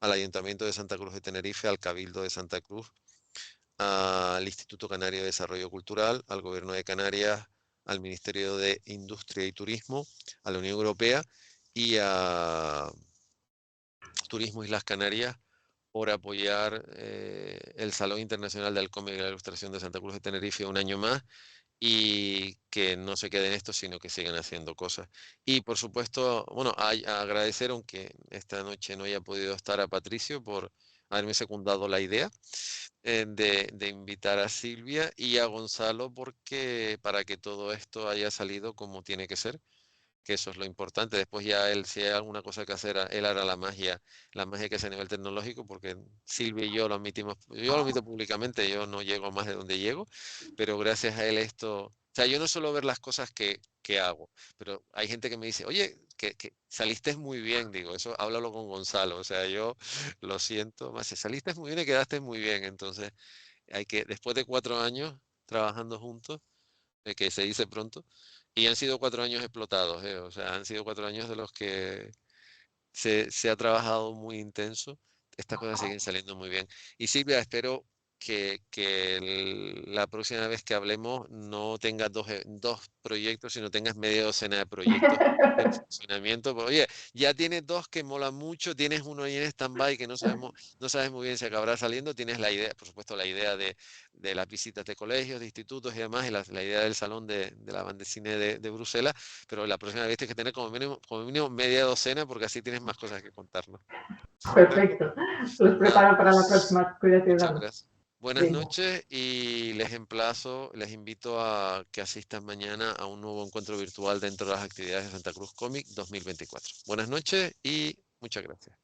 al Ayuntamiento de Santa Cruz de Tenerife, al Cabildo de Santa Cruz, al Instituto Canario de Desarrollo Cultural, al Gobierno de Canarias, al Ministerio de Industria y Turismo, a la Unión Europea y a Turismo Islas Canarias por apoyar el Salón Internacional del Cómic y la Ilustración de Santa Cruz de Tenerife un año más y que no se queden esto, sino que sigan haciendo cosas. Y por supuesto, bueno, agradecer, aunque esta noche no haya podido estar, a Patricio por haberme secundado la idea de invitar a Silvia, y a Gonzalo porque para que todo esto haya salido como tiene que ser, que eso es lo importante. Después ya él, si hay alguna cosa que hacer, él hará la magia que es a nivel tecnológico, porque Silvia y yo lo admitimos, yo lo admito públicamente, yo no llego más de donde llego, pero gracias a él esto, o sea, yo no suelo ver las cosas que hago, pero hay gente que me dice, oye, que saliste muy bien, digo, eso háblalo con Gonzalo, o sea, yo lo siento, más saliste muy bien y quedaste muy bien, entonces después de 4 años trabajando juntos, que se dice pronto, y han sido 4 años explotados, o sea, han sido 4 años de los que se ha trabajado muy intenso. Estas cosas siguen saliendo muy bien. Y Silvia, espero que la próxima vez que hablemos no tengas dos proyectos, sino tengas media docena de proyectos en funcionamiento. Pero, oye, ya tienes dos que molan mucho, tienes uno ahí en stand-by que no sabes muy bien si acabará saliendo, tienes la idea, por supuesto, la idea de las visitas de colegios, de institutos y demás, y la idea del salón de la banda de cine de Bruselas, pero la próxima vez tienes que tener como mínimo media docena porque así tienes más cosas que contarnos. ¿Vale? Perfecto. Los Nada, preparo para la pues próxima. Cuídate, muchas Eduardo. gracias. Buenas Venga. noches y les invito a que asistan mañana a un nuevo encuentro virtual dentro de las actividades de Santa Cruz Comic 2024. Buenas noches y muchas gracias.